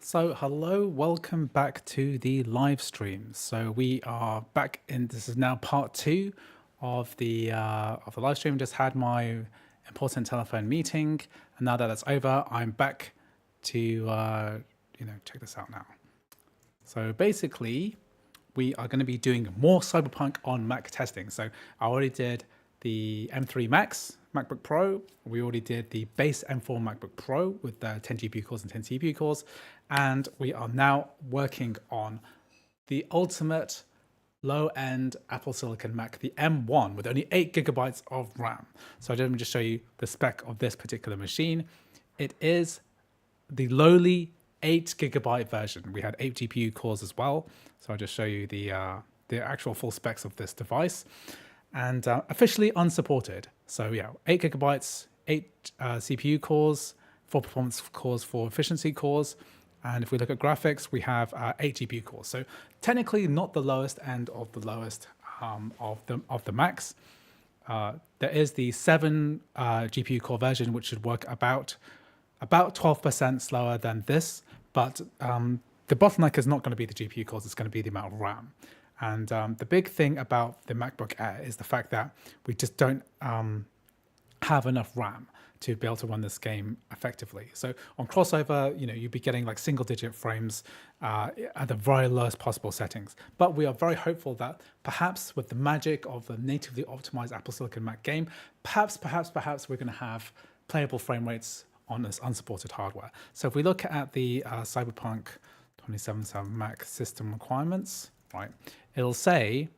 So hello, welcome back to the live stream. So we are back in. This is now part two of the live stream. Just had my important telephone meeting, and now that that's over, I'm back to check this out now. So basically, we are going to be doing more Cyberpunk on Mac testing. So I already did the M3 Max MacBook Pro. We already did the base M4 MacBook Pro with the 10 GPU cores and 10 CPU cores. And we are now working on the ultimate low-end Apple Silicon Mac, the M1, with only 8 gigabytes of RAM. So let me just show you the spec of this particular machine. It is the lowly 8 gigabyte version. We had 8 GPU cores as well. So I'll just show you the actual full specs of this device. And officially unsupported. So yeah, 8 gigabytes, 8 CPU cores, 4 performance cores, 4 efficiency cores. And if we look at graphics, we have 8 GPU cores. So technically not the lowest end of the lowest of the Macs. There is the 7 GPU core version, which should work about 12% slower than this. But the bottleneck is not going to be the GPU cores, it's going to be the amount of RAM. And the big thing about the MacBook Air is the fact that we just don't have enough RAM to be able to run this game effectively. So on crossover, you'd be getting like single-digit frames at the very lowest possible settings. But we are very hopeful that perhaps with the magic of the natively optimized Apple Silicon Mac game, perhaps we're going to have playable frame rates on this unsupported hardware. So if we look at the Cyberpunk 2077 Mac system requirements, right, it'll say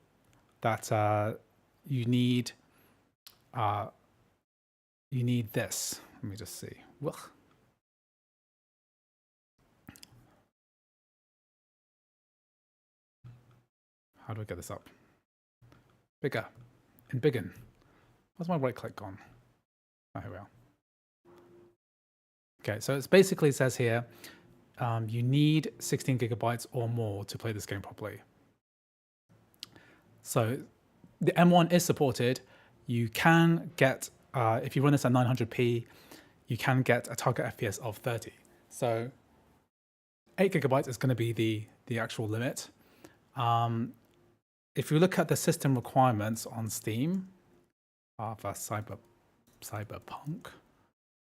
that you need this. Let me just see. Ugh. How do I get this up? Bigger and biggen. Where's my right click gone? Oh, here we are. Okay, so it's basically says here, you need 16 gigabytes or more to play this game properly. So the M1 is supported. You can get, if you run this at 900p, you can get a target FPS of 30. So 8 gigabytes is going to be the actual limit. If you look at the system requirements on Steam, for Cyberpunk,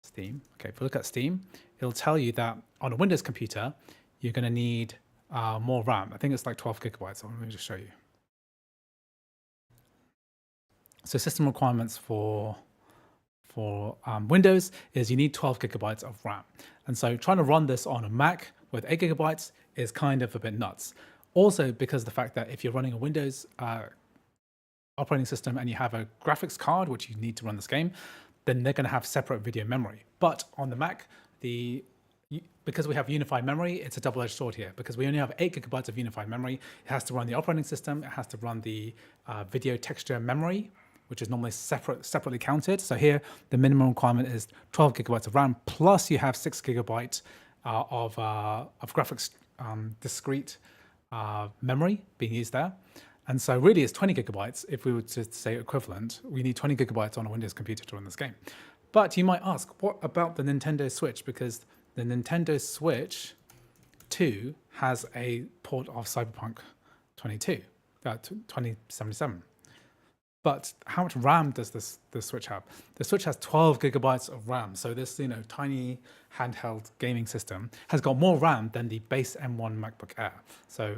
Steam. Okay, if you look at Steam, it'll tell you that on a Windows computer, you're going to need more RAM. I think it's like 12 gigabytes. So let me just show you. So system requirements for Windows is you need 12 gigabytes of RAM. And so trying to run this on a Mac with 8 gigabytes is kind of a bit nuts. Also because of the fact that if you're running a Windows operating system and you have a graphics card, which you need to run this game, then they're going to have separate video memory. But on the Mac, because we have unified memory, it's a double-edged sword here. Because we only have 8 gigabytes of unified memory, it has to run the operating system, it has to run the video texture memory, which is normally separately counted. So here, the minimum requirement is 12 gigabytes of RAM, plus you have 6 gigabytes of graphics discrete memory being used there. And so really it's 20 gigabytes. If we were to say equivalent, we need 20 gigabytes on a Windows computer to run this game. But you might ask, what about the Nintendo Switch? Because the Nintendo Switch 2 has a port of Cyberpunk 2077. But how much RAM does this Switch have? The Switch has 12 gigabytes of RAM. So this tiny handheld gaming system has got more RAM than the base M1 MacBook Air. So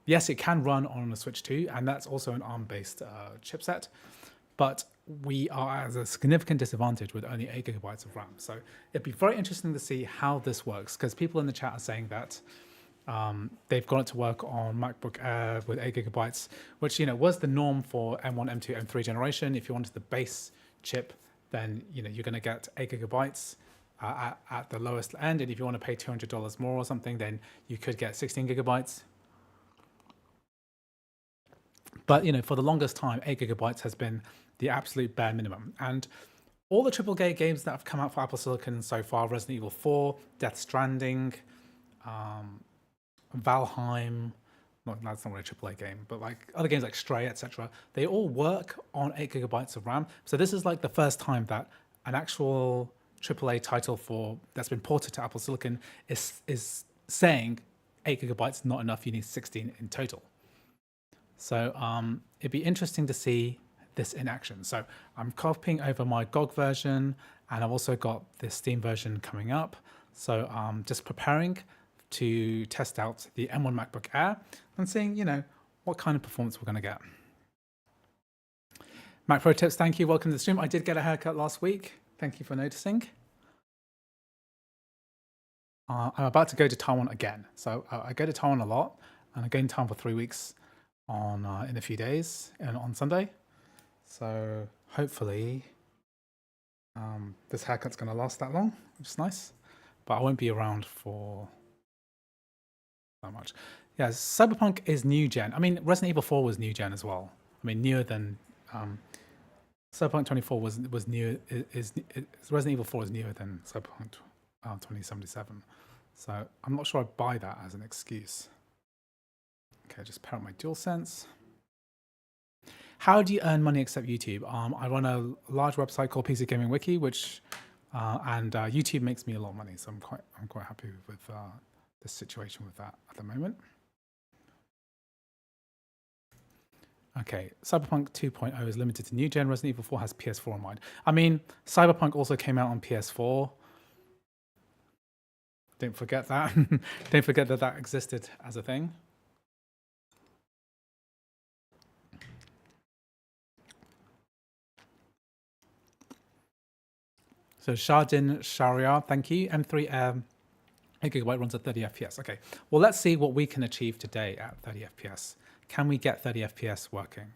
yes, it can run on a Switch 2, and that's also an ARM-based chipset. But we are at a significant disadvantage with only 8 gigabytes of RAM. So it'd be very interesting to see how this works, because people in the chat are saying that they've got it to work on MacBook Air with 8 gigabytes, which was the norm for M1, M2, M3 generation. If you wanted the base chip, then you're going to get 8 gigabytes at the lowest end. And if you want to pay $200 more or something, then you could get 16 gigabytes. But for the longest time, 8 gigabytes has been the absolute bare minimum. And all the AAA games that have come out for Apple Silicon so far, Resident Evil 4, Death Stranding, Valheim, that's not really a AAA game, but like other games like Stray, etc., they all work on 8 gigabytes of RAM. So this is like the first time that an actual AAA title that's been ported to Apple Silicon is saying 8 gigabytes not enough, you need 16 in total. So it'd be interesting to see this in action. So I'm copying over my GOG version, and I've also got the Steam version coming up. So I'm just preparing to test out the M1 MacBook Air and seeing, what kind of performance we're going to get. Mac Pro Tips, thank you. Welcome to the stream. I did get a haircut last week. Thank you for noticing. I'm about to go to Taiwan again. So I go to Taiwan a lot, and I go in Taiwan for 3 weeks in a few days and on Sunday. So hopefully this haircut's going to last that long, which is nice. But I won't be around for that much. Yeah, Cyberpunk is new gen. I mean, Resident Evil 4 was new gen as well. I mean, newer than Cyberpunk 24 was new. Resident Evil 4 is newer than Cyberpunk 2077. So I'm not sure I buy that as an excuse. Okay, just pair up my DualSense. How do you earn money except YouTube? I run a large website called PC Gaming Wiki, which and YouTube makes me a lot of money, so I'm quite happy with the situation with that at the moment. Okay, Cyberpunk 2.0 is limited to new gen. Resident Evil 4 has PS4 in mind. I mean, Cyberpunk also came out on PS4. Don't forget that. Don't forget that existed as a thing. So Shardin Sharia, thank you. M3 8 GB runs at 30 FPS. Okay, well, let's see what we can achieve today at 30 FPS. Can we get 30 FPS working?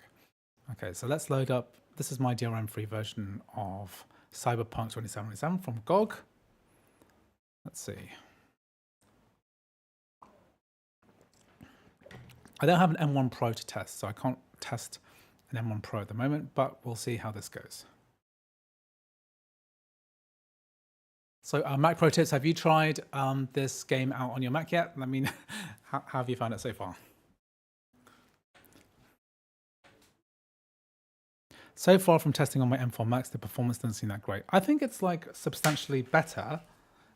Okay, so let's load up. This is my DRM-free version of Cyberpunk 2077 from GOG. Let's see. I don't have an M1 Pro to test, so I can't test an M1 Pro at the moment, but we'll see how this goes. So Mac Pro Tips, have you tried this game out on your Mac yet? I mean, how have you found it so far? So far from testing on my M4 Max, the performance doesn't seem that great. I think it's like substantially better.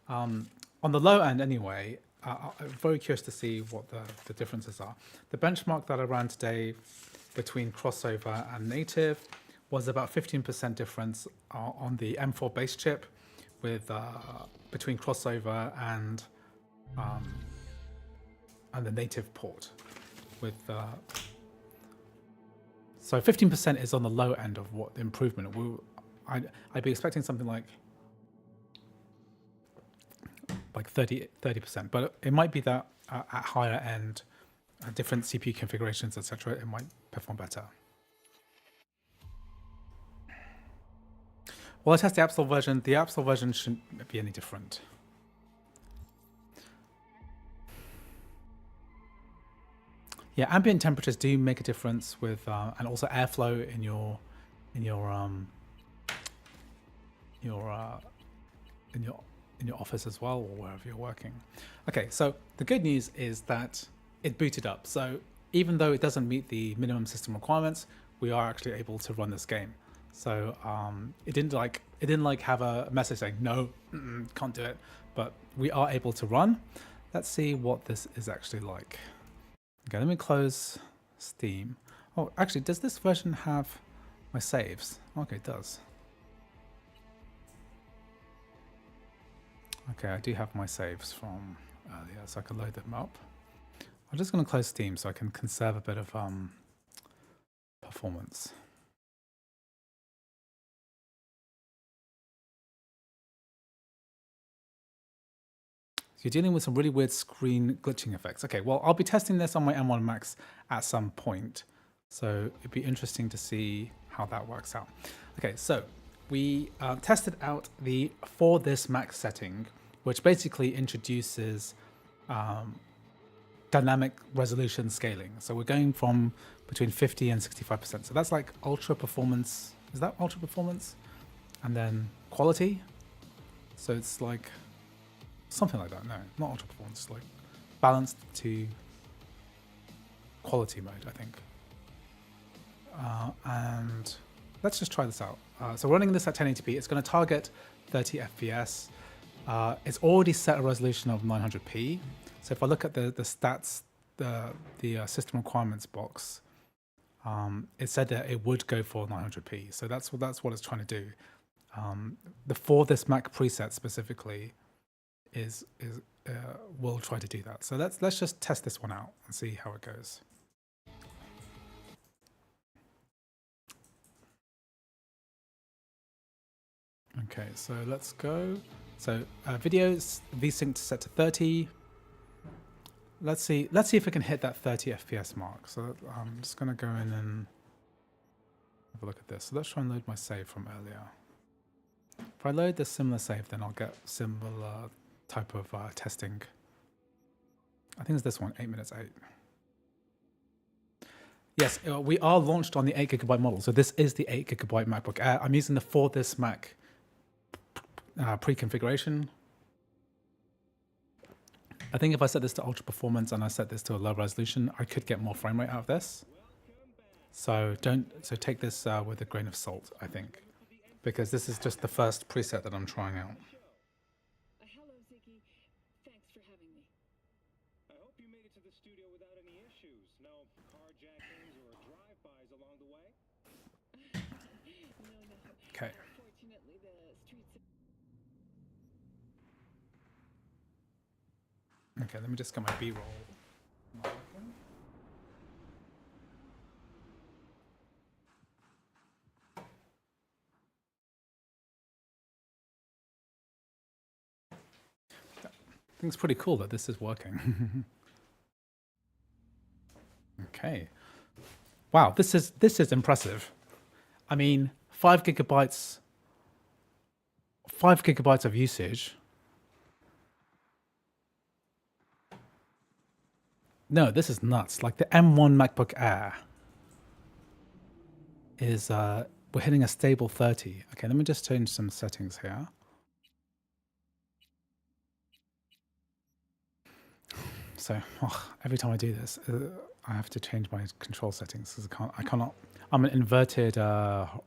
On the low end anyway, I'm very curious to see what the differences are. The benchmark that I ran today between crossover and native was about 15% difference on the M4 base chip with between crossover and the native port. With so 15% is on the low end of what the improvement. I'd be expecting something like 30%, but it might be that at higher end, different CPU configurations, etc., it might perform better. Well, I test the App Store version. The App Store version shouldn't be any different. Yeah, ambient temperatures do make a difference with, and also airflow in your office as well, or wherever you're working. Okay, so the good news is that it booted up. So even though it doesn't meet the minimum system requirements, we are actually able to run this game. So it didn't have a message saying no, can't do it, but we are able to run. Let's see what this is actually like. Okay, let me close Steam. Oh, actually, does this version have my saves? Okay, it does. Okay, I do have my saves from earlier, so I can load them up. I'm just going to close Steam so I can conserve a bit of performance. You're dealing with some really weird screen glitching effects. Okay, well, I'll be testing this on my M1 Max at some point. So it'd be interesting to see how that works out. Okay, so we tested out the For This Max setting, which basically introduces dynamic resolution scaling. So we're going from between 50 and 65%. So that's like ultra performance. Is that ultra performance? And then quality. So it's like something like that. No, not ultra performance, like balanced to quality mode, I think. And let's just try this out. So running this at 1080p, it's going to target 30 FPS. It's already set a resolution of 900p. So if I look at the stats, the system requirements box, it said that it would go for 900p. So that's what it's trying to do. The for this Mac preset specifically is will try to do that. So let's just test this one out and see how it goes. Okay, so let's go. So videos VSync set to 30. Let's see if we can hit that 30 FPS mark. So I'm just gonna go in and have a look at this. So let's try and load my save from earlier. If I load this similar save, then I'll get similar type of testing. I think it's this one, 8 minutes 8. Yes, we are launched on the 8GB model. So this is the 8GB MacBook Air. I'm using the for this Mac pre-configuration. I think if I set this to ultra performance and I set this to a low resolution, I could get more frame rate out of this. So take this with a grain of salt, I think, because this is just the first preset that I'm trying out. Hello, Ziggy. Thanks for having me. I hope you made it to the studio without any issues. No carjackings or drive-bys along the way? No. Okay. Fortunately, the streets... Okay, let me just get my B-roll. I think it's pretty cool that this is working. Okay. Wow, this is impressive. I mean, 5 gigabytes of usage. No, this is nuts. Like the M1 MacBook Air is we're hitting a stable 30. Okay, let me just change some settings here. So every time I do this, I have to change my control settings because I cannot. I'm an inverted vertical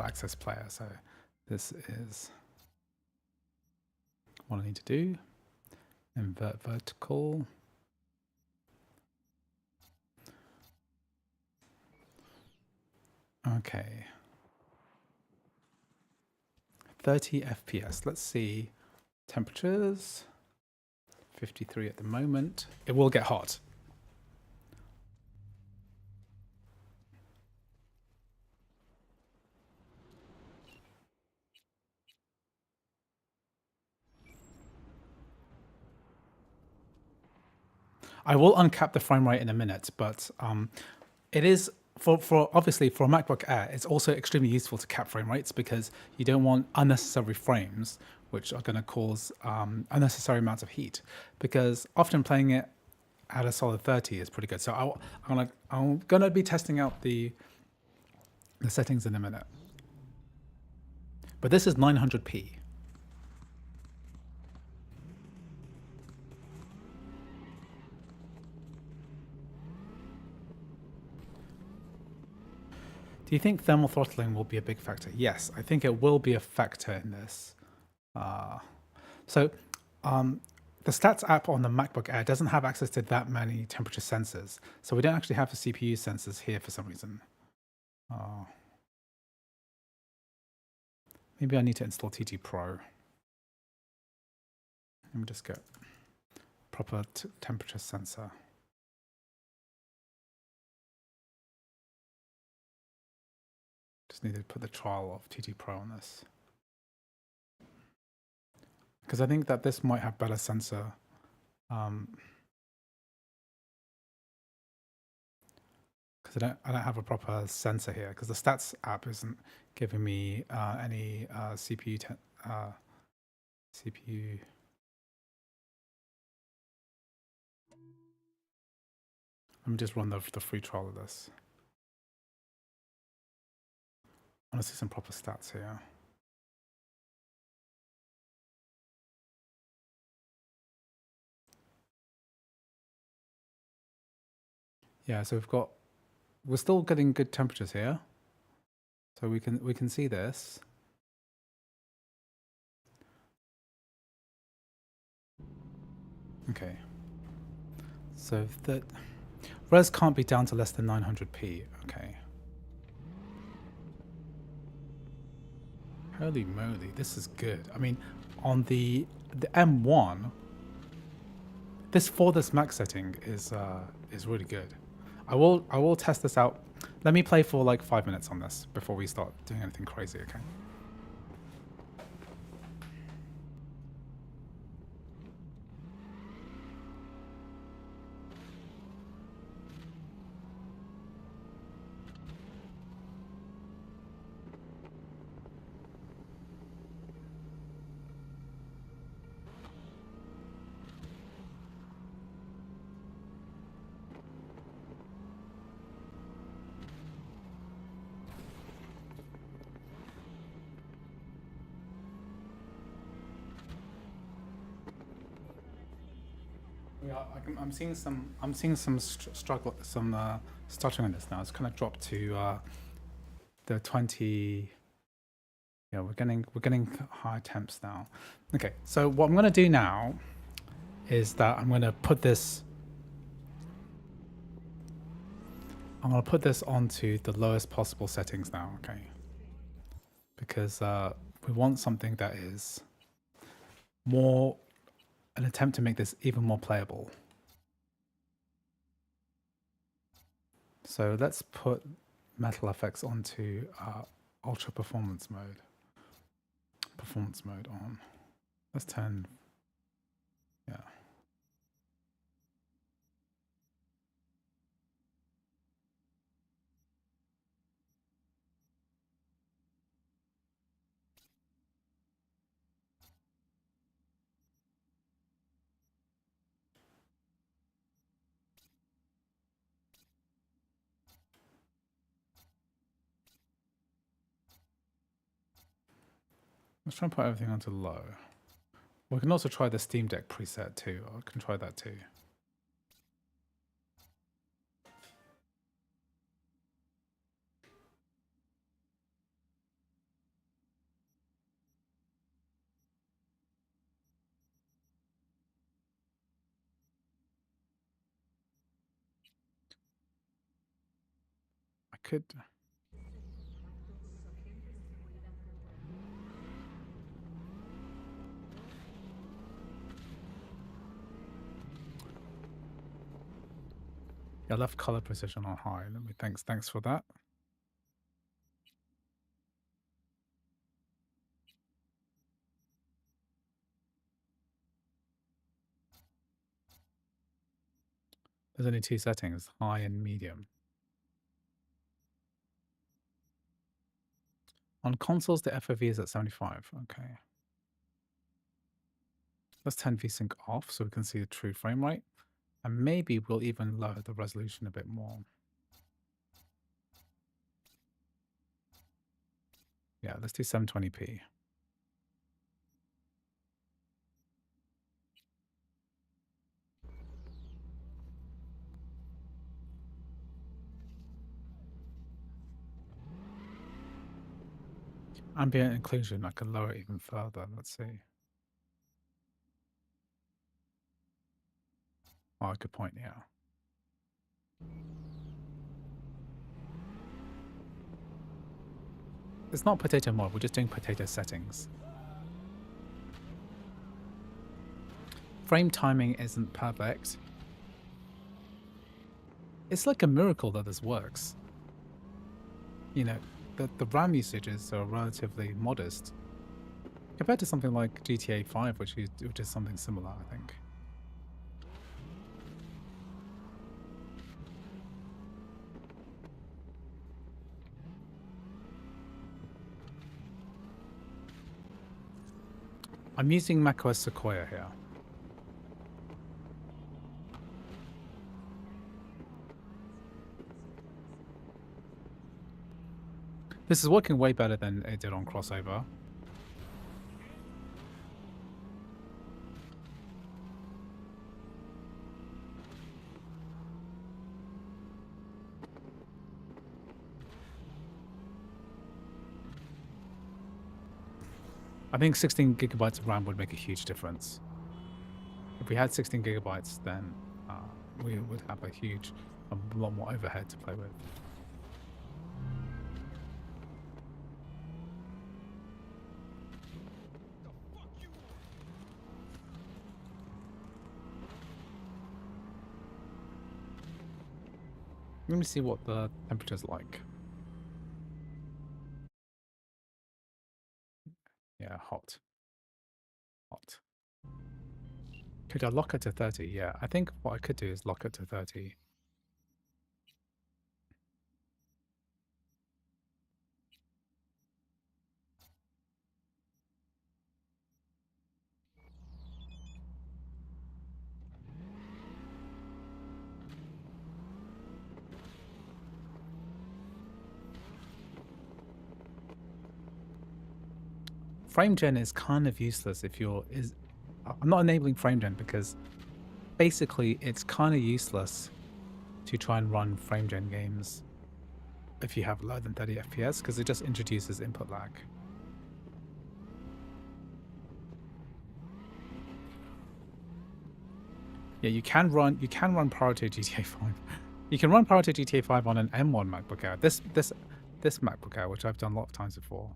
access player, so this is what I need to do. Invert vertical. Okay. 30 FPS. Let's see. Temperatures. 53 at the moment. It will get hot. I will uncap the frame rate in a minute, but it is for obviously for a MacBook Air, it's also extremely useful to cap frame rates because you don't want unnecessary frames which are going to cause unnecessary amounts of heat. Because often playing it at a solid 30 is pretty good. So I'm gonna be testing out the settings in a minute. But this is 900p. Do you think thermal throttling will be a big factor? Yes, I think it will be a factor in this. The stats app on the MacBook Air doesn't have access to that many temperature sensors. So we don't actually have the CPU sensors here for some reason. Maybe I need to install TT Pro. Let me just get proper temperature sensor. Just need to put the trial of TT Pro on this. Because I think that this might have better sensor. Because I don't have a proper sensor here. Because the stats app isn't giving me any CPU. CPU. Let me just run the free trial of this. I want to see some proper stats here. Yeah, so we're still getting good temperatures here. So we can see this. Okay. So the res can't be down to less than 900p. Okay. Holy moly, this is good. I mean, on the M1, this max setting is really good. I will test this out. Let me play for like 5 minutes on this before we start doing anything crazy, okay? Yeah, I'm seeing some struggle, some stuttering on this now. It's kind of dropped to the 20. Yeah, we're getting higher temps now. Okay, so what I'm gonna do now is that I'm gonna put this onto the lowest possible settings now. Okay, because we want something that is more an attempt to make this even more playable. So let's put metal effects onto ultra performance mode. Performance mode on. Let's turn, yeah. Let's try and put everything onto low. We can also try the Steam Deck preset too. I can try that too. I could. Yeah, left color precision on high. Let me thanks for that. There's only two settings, high and medium. On consoles, the FOV is at 75. Okay. Let's turn VSync off so we can see the true frame rate. And maybe we'll even lower the resolution a bit more. Yeah, let's do 720p. Ambient occlusion, I can lower it even further. Let's see. Oh, good point, yeah. It's not potato mod, we're just doing potato settings. Frame timing isn't perfect. It's like a miracle that this works. You know, the RAM usages are relatively modest compared to something like GTA 5, which is something similar, I think. I'm using macOS Sequoia here. This is working way better than it did on Crossover. I think 16 gigabytes of RAM would make a huge difference. If we had 16 gigabytes, then we would have a lot more overhead to play with. Let me see what the temperature's like. Yeah, hot. Hot. Could I lock it to 30? Yeah, I think what I could do is lock it to 30. Frame gen is kind of useless if I'm not enabling frame gen because basically it's kind of useless to try and run frame gen games if you have lower than 30 FPS because it just introduces input lag. Yeah, you can run Priority GTA 5. You can run Priority GTA 5 on an M1 MacBook Air. This MacBook Air, which I've done a lot of times before.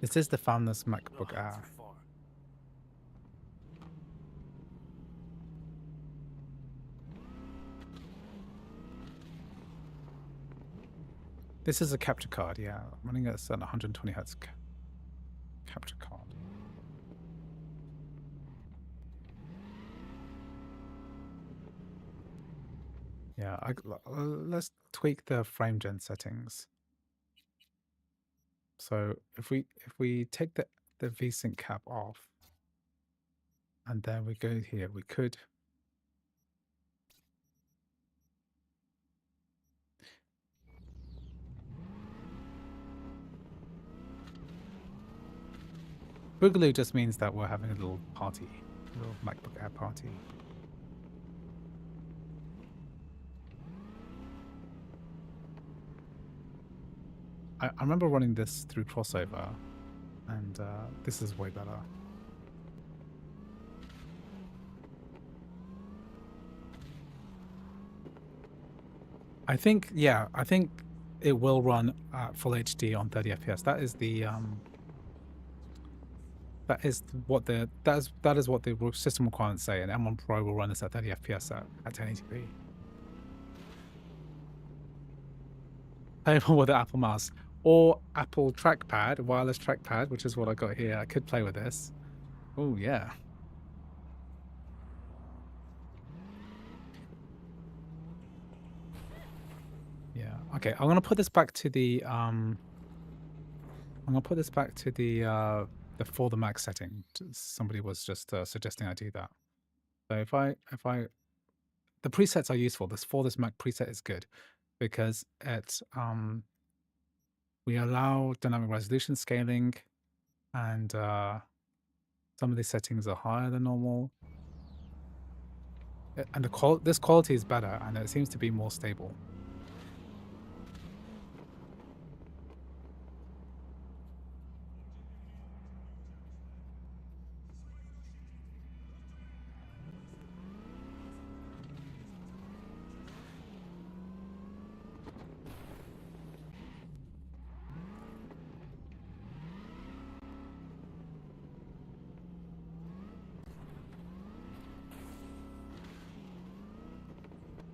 This is the Founders MacBook Air. This is a capture card, yeah. I'm running at 120 Hz capture card. Yeah, let's tweak the frame gen settings. So if we take the VSync cap off, and then we go here, we could. Boogaloo just means that we're having a little party, a little MacBook Air party. I remember running this through crossover, and this is way better. I think it will run at full HD on 30 FPS. That is the that is what the system requirements say, and M1 Pro will run this at 30 FPS at 1080p. Playable with the Apple mouse or Apple trackpad, wireless trackpad, which is what I got here. I could play with this. Oh yeah. Yeah. Okay, I'm gonna put this back to the for the Mac setting. Somebody was just suggesting I do that. So if I the presets are useful. This Mac preset is good because it we allow dynamic resolution scaling, and some of these settings are higher than normal. And this quality is better, and it seems to be more stable.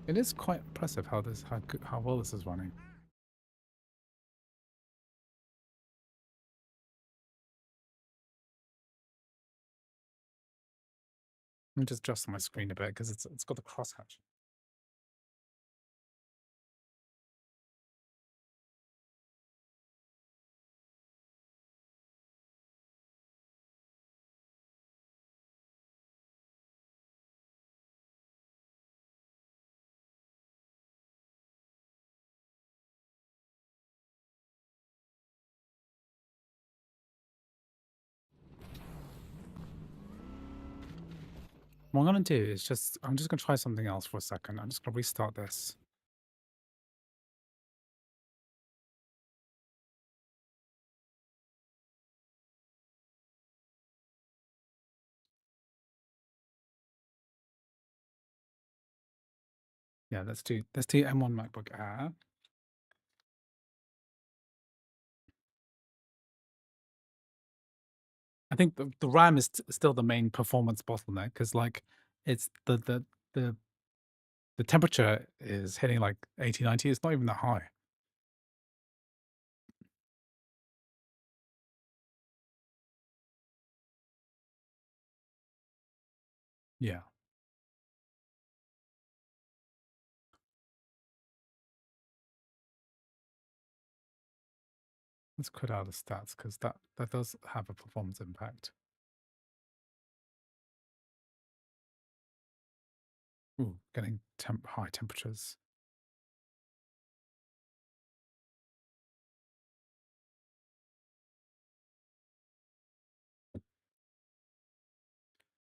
It is quite impressive how well this is running. Let me just adjust my screen a bit because it's got the crosshatch. What I'm going to do is I'm just going to try something else for a second. I'm just going to restart this. Yeah, let's do M1 MacBook Air. I think the RAM is still the main performance bottleneck because like it's the the temperature is hitting like 80, 90. It's not even that high. Yeah. Let's quit out the stats because that does have a performance impact. Ooh, getting high temperatures.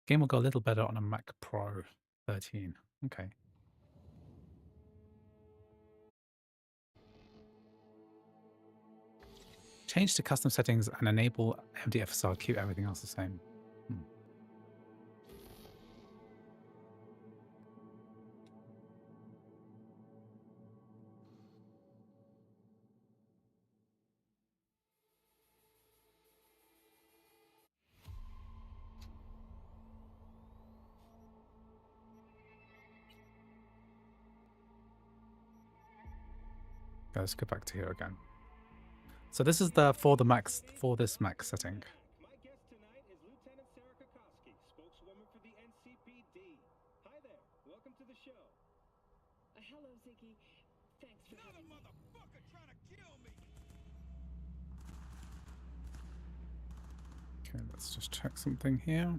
Game will go a little better on a Mac Pro 13. Okay. Change to custom settings and enable MDFSR. Keep everything else the same. Let's go back to here again. So this is for this Mac setting. My guest tonight is Lieutenant Sarah Kokoski, spokeswoman for the NCPD. Hi there. Welcome to the show. Hello, Ziggy. Thanks for having me. Motherfucker trying to kill me. Okay, let's just check something here.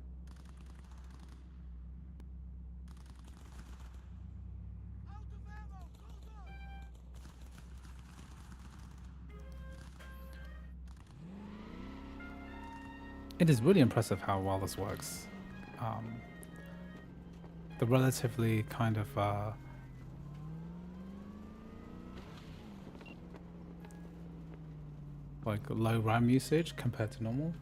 It is really impressive how well this works. The relatively kind of like low RAM usage compared to normal.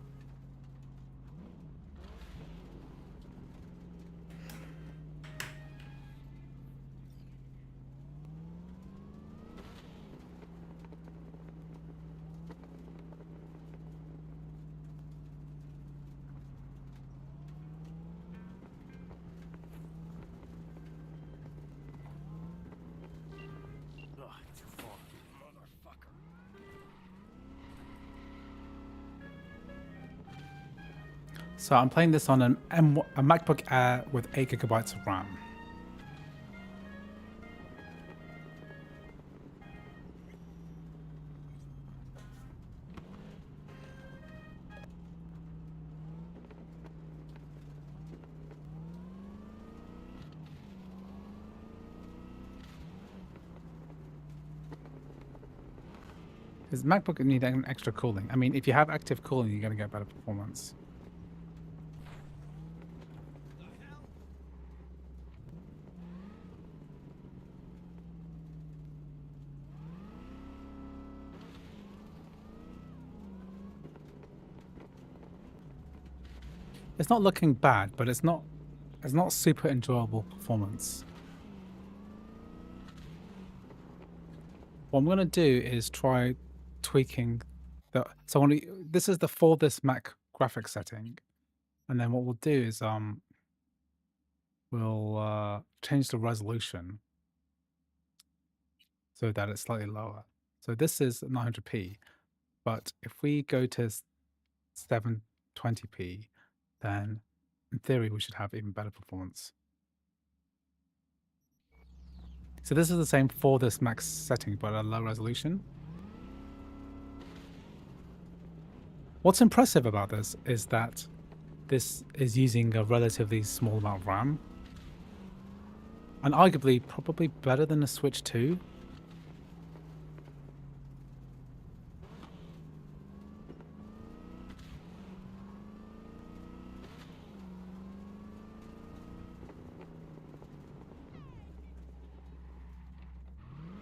So I'm playing this on a MacBook Air with 8 GB of RAM. Does MacBook need an extra cooling? I mean, if you have active cooling, you're going to get better performance. It's not looking bad, but it's not super enjoyable performance. What I'm going to do is try tweaking the. So this is the for this Mac graphics setting, and then what we'll do is we'll change the resolution so that it's slightly lower. So this is 900p, but if we go to 720p, then in theory we should have even better performance. So this is the same for this max setting, but at a low resolution. What's impressive about this is that this is using a relatively small amount of RAM, and arguably probably better than the Switch 2.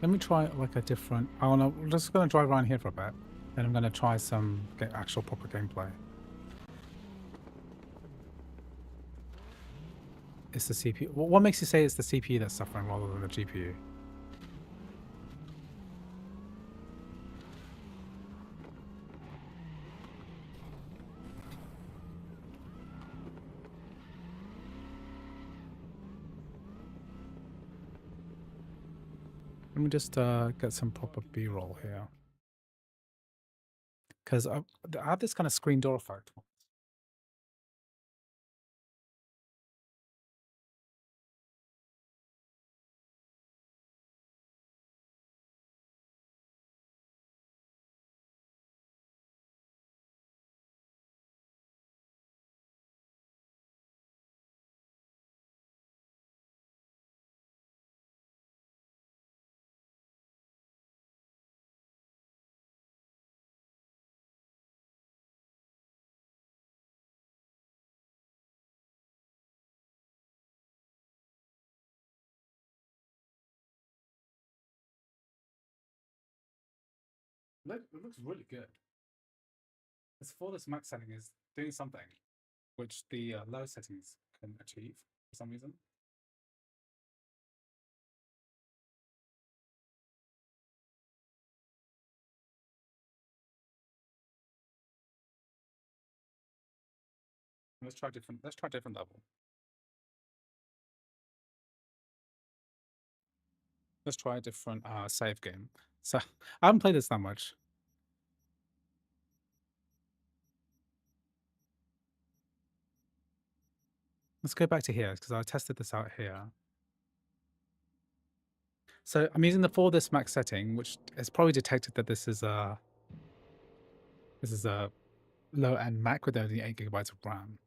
Let me try like a different. I'm just going to drive around here for a bit, then I'm going to try some actual proper gameplay. it's the CPU. What makes you say it's the CPU that's suffering rather than the GPU? Let me just get some proper B-roll here. Because I have this kind of screen door effect. It looks really good. This for this max setting is doing something which the low settings can achieve for some reason. Let's try different. Let's try different level. Let's try a different save game. So I haven't played this that much. Let's go back to here because I tested this out here. So I'm using the for this max setting, which has probably detected that this is a low end Mac with only 8 gigabytes of RAM.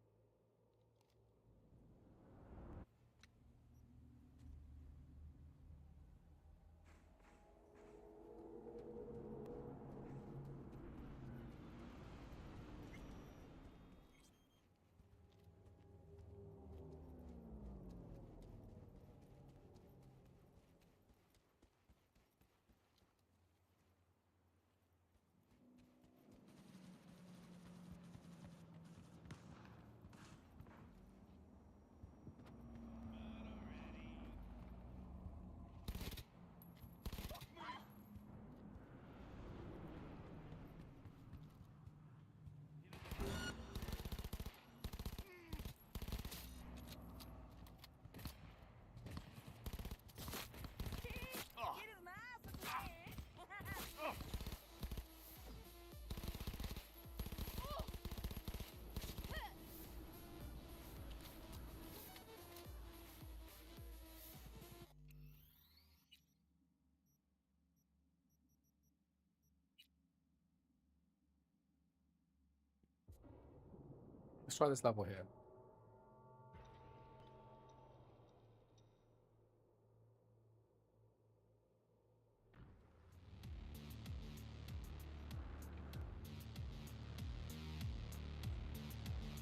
Let's try this level here.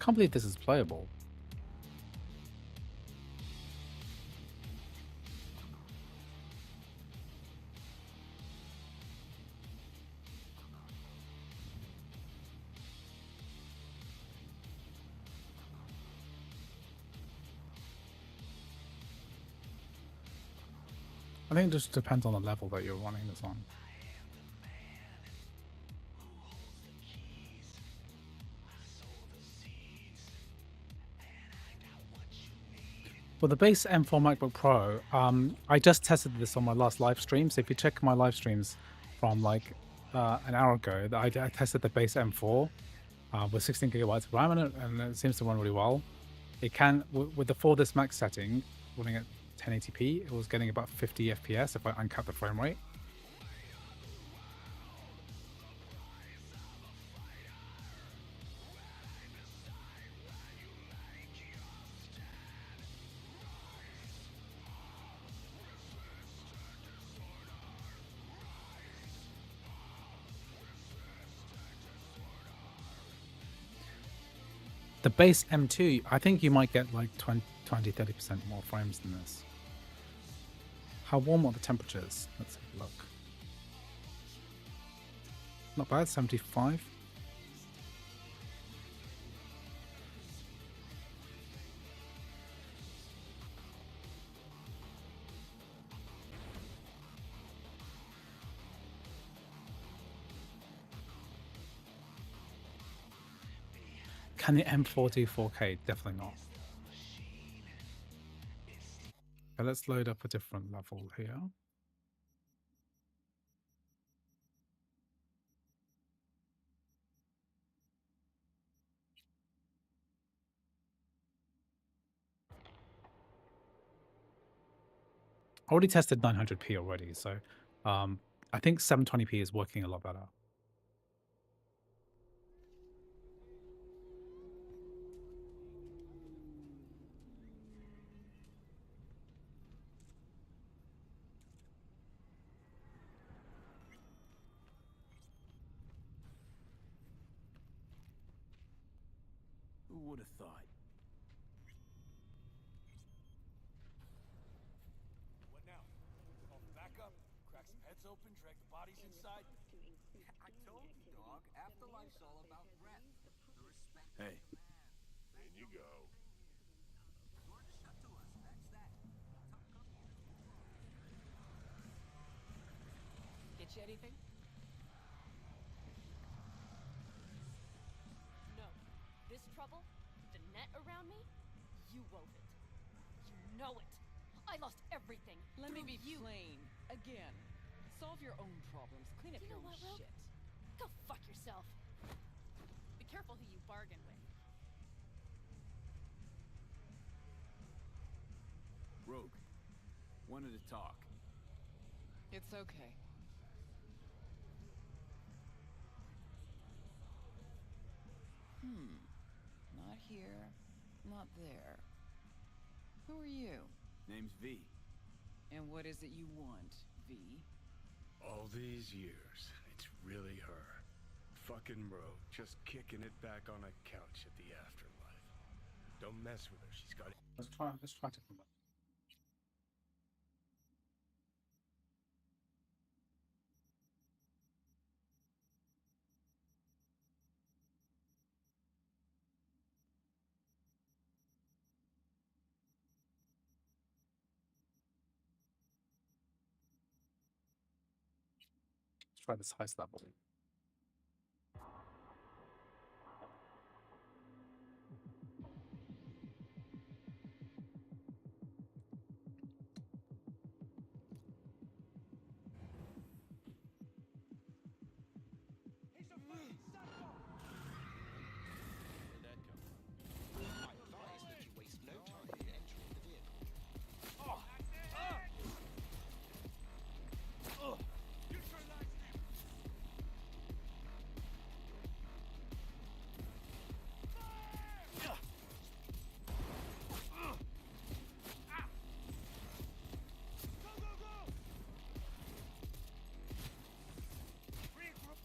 Can't believe this is playable. I think it just depends on the level that you're running this on. Well, the base M4 MacBook Pro, I just tested this on my last live stream. So if you check my live streams from like an hour ago, I tested the base M4 with 16 gigabytes of RAM in it, and it seems to run really well. It can, with the for this max setting, running at 1080p, it was getting about 50 FPS if I uncap the frame rate. The base M2, I think you might get like 20-30% more frames than this. How warm are the temperatures? Let's have a look. Not bad, 75. Can the M4 do 4K? Definitely not. Okay, let's load up a different level here. I already tested 900p already, so I think 720p is working a lot better. Who would have thought? What now? Call for backup? Crack some heads open, drag the bodies inside? I told you, dog. Afterlife's all about rep. The respect Hey. of the man. In you go. Doors are shut to us. That's that. Tough cookie. Get you anything? No. This trouble, the net around me, you wove it. You know it. I lost everything. Let me through be you. plain. Again. Solve your own problems. Clean up You your know own what, Rogue? shit. Go fuck yourself. Be careful who you bargain with. Rogue. Wanted to talk. It's okay. Not here. Not there. Who are you? Name's V. And what is it you want, V? All these years, it's really her. Fucking Rogue, just kicking it back on a couch at the afterlife. Don't mess with her, she's got it. Let's try different one. Let's try this highest level. He's a fucking psycho! Where'd that come from? I advise that you waste no time in entering the vehicle. Neutralize him! Go, go, go! Regroup!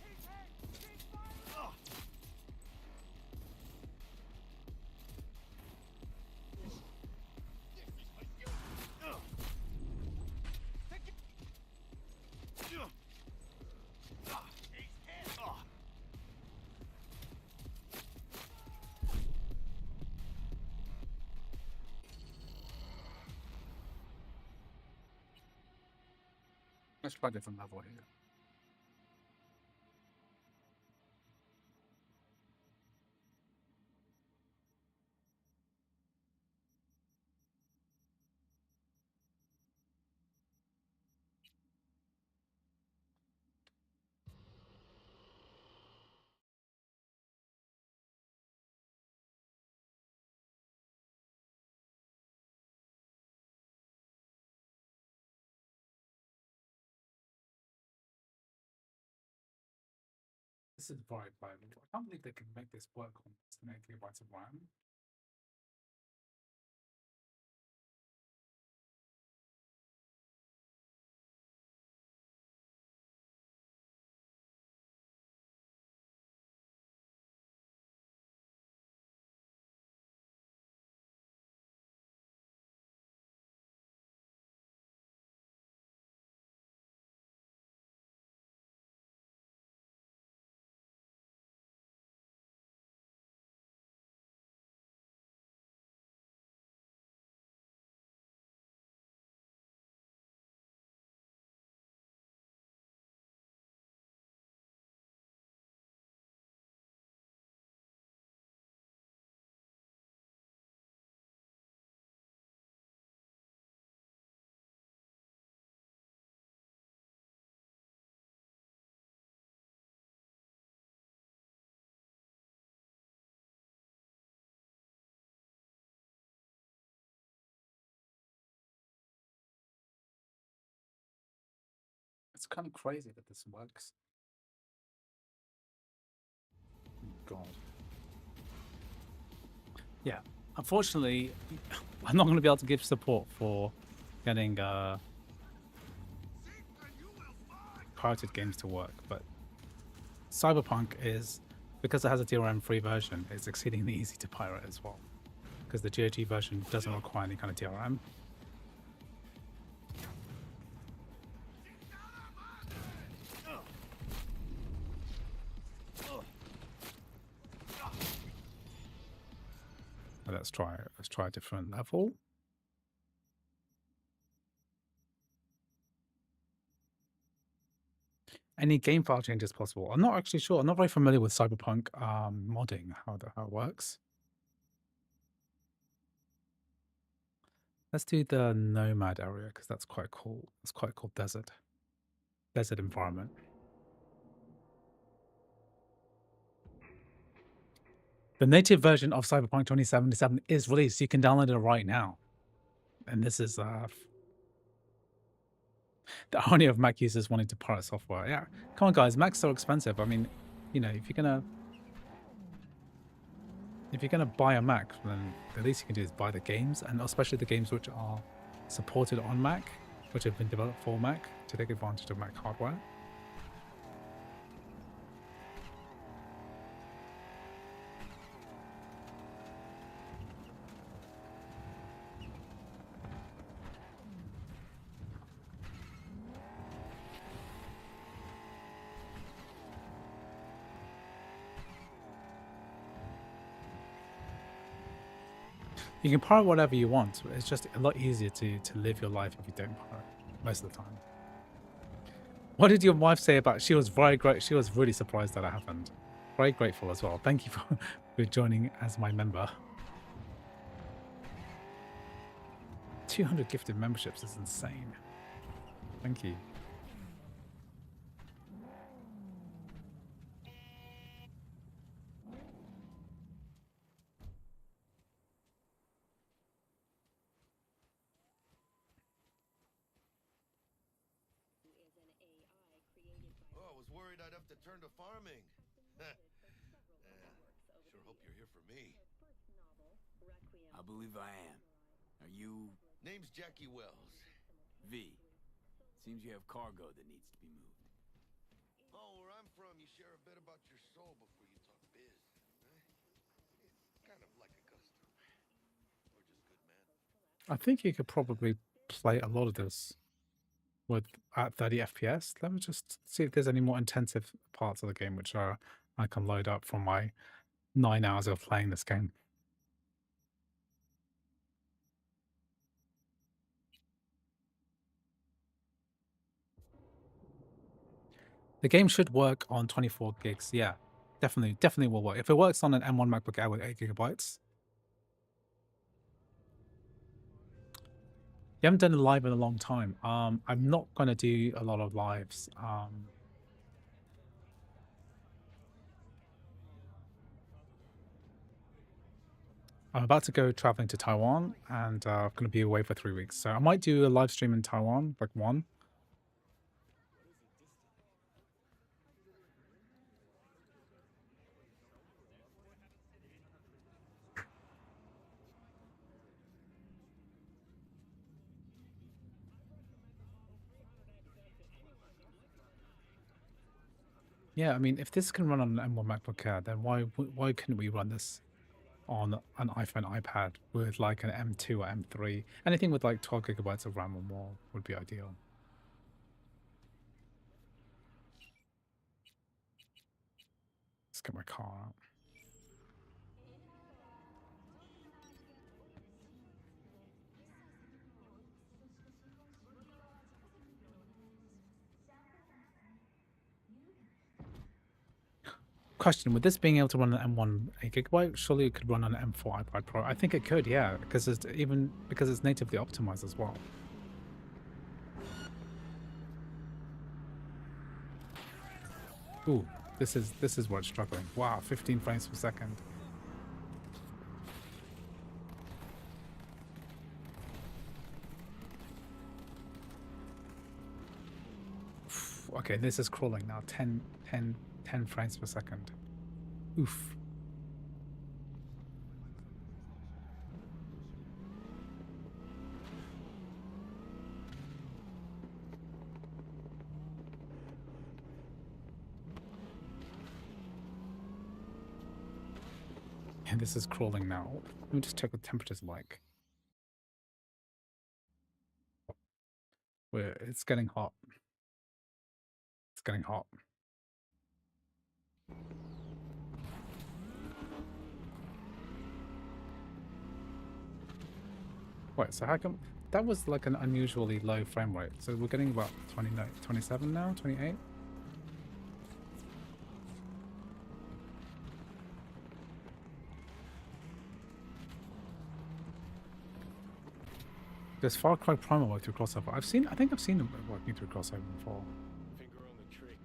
He's hit! Keep firing! This is for you! Take it! He's hit! Let's try a different level here. This is very playable. I can't believe they can make this work on 8 gigabytes of RAM. kind of crazy that this works. God. Yeah. Unfortunately, I'm not going to be able to give support for getting pirated games to work, but Cyberpunk is, because it has a DRM-free version, it's exceedingly easy to pirate as well, because the GOG version doesn't require any kind of DRM. Let's try a different level. Any game file changes possible? I'm not actually sure. I'm not very familiar with Cyberpunk modding, how it works. Let's do the nomad area because that's quite cool. It's quite a cool desert environment. The native version of Cyberpunk 2077 is released. You can download it right now. And this is the irony of Mac users wanting to pirate software. Yeah, come on, guys. Mac's so expensive. I mean, you know, if you're gonna buy a Mac, then the least you can do is buy the games, and especially the games which are supported on Mac, which have been developed for Mac to take advantage of Mac hardware. You can pirate whatever you want. It's just a lot easier to live your life if you don't pirate most of the time. What did your wife say about? She was very great. She was really surprised that it happened. Very grateful as well. Thank you for joining as my member. 200 gifted memberships is insane. Thank you. Oh, I was worried I'd have to turn to farming. Sure hope you're here for me. I believe I am. Are you... Name's Jackie Wells. V? Seems you have cargo that needs to be moved. Oh, where I'm from, you share a bit about your soul before you talk biz. It's kind of like a custom. We're just good men. I think you could probably play a lot of this with at 30 FPS. Let me just see if there's any more intensive parts of the game which I can load up from my 9 hours of playing this game. The game should work on 24 gigs. Yeah, definitely will work. If it works on an M1 MacBook Air with 8 gigabytes. You haven't done a live in a long time. I'm not going to do a lot of lives. I'm about to go traveling to Taiwan, and I'm going to be away for 3 weeks. So I might do a live stream in Taiwan, like one. Yeah, I mean, if this can run on an M1 MacBook Air, then why couldn't we run this on an iPhone, iPad with like an M2 or M3? Anything with like 12 gigabytes of RAM or more would be ideal. Let's get my car out. Question, with this being able to run an M1 8GB, surely it could run on an M4 iPad Pro. I think it could, yeah, because it's natively optimized as well. Ooh, this is where it's struggling. Wow, 15 frames per second. Okay, this is crawling now. 10 frames per second. Oof. And this is crawling now. Let me just check what temperature's like. It's getting hot. It's getting hot. Wait, so how come that was like an unusually low frame rate? So we're getting about 27 now, 28. Does Far Cry Primal work through crossover? I think I've seen them working through crossover before. Finger on the trigger.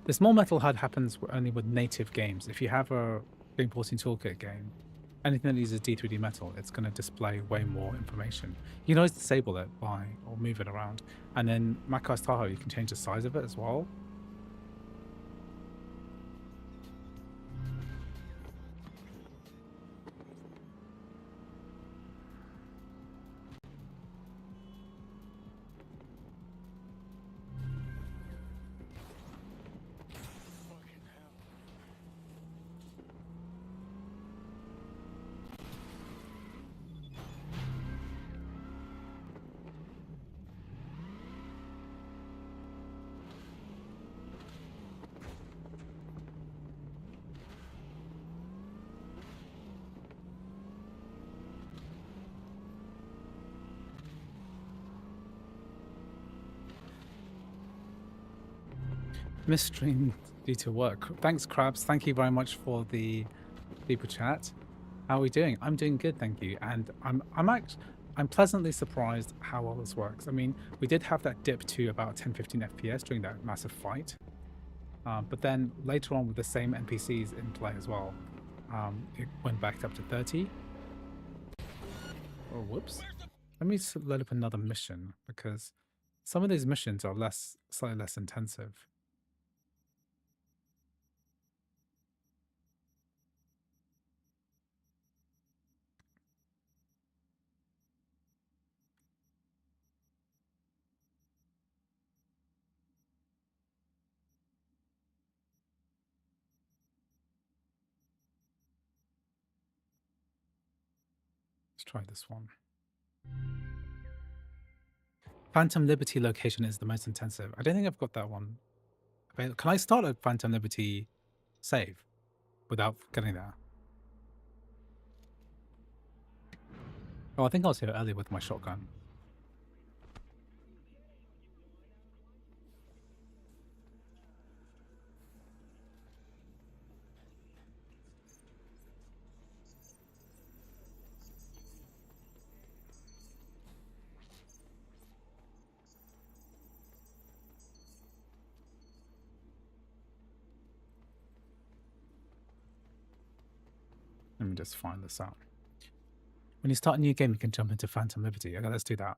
This more metal HUD happens only with native games. If you have a Game Porting Toolkit game, anything that uses D3D metal, it's going to display way more information. You can always disable it or move it around. And then macOS Tahoe, you can change the size of it as well. Misstream due to work. Thanks, Krabs. Thank you very much for the people chat. How are we doing? I'm doing good, thank you. And I'm pleasantly surprised how well this works. I mean, we did have that dip to about 10-15 FPS during that massive fight. But then later on with the same NPCs in play as well, it went back up to 30. Oh, whoops. Let me load up another mission because some of these missions are slightly less intensive. Let's try this one. Phantom Liberty location is the most intensive. I don't think I've got that one. Can I start a Phantom Liberty save without getting there? Oh, I think I was here earlier with my shotgun. Let me just find this out. When you start a new game, you can jump into Phantom Liberty. Okay, let's do that.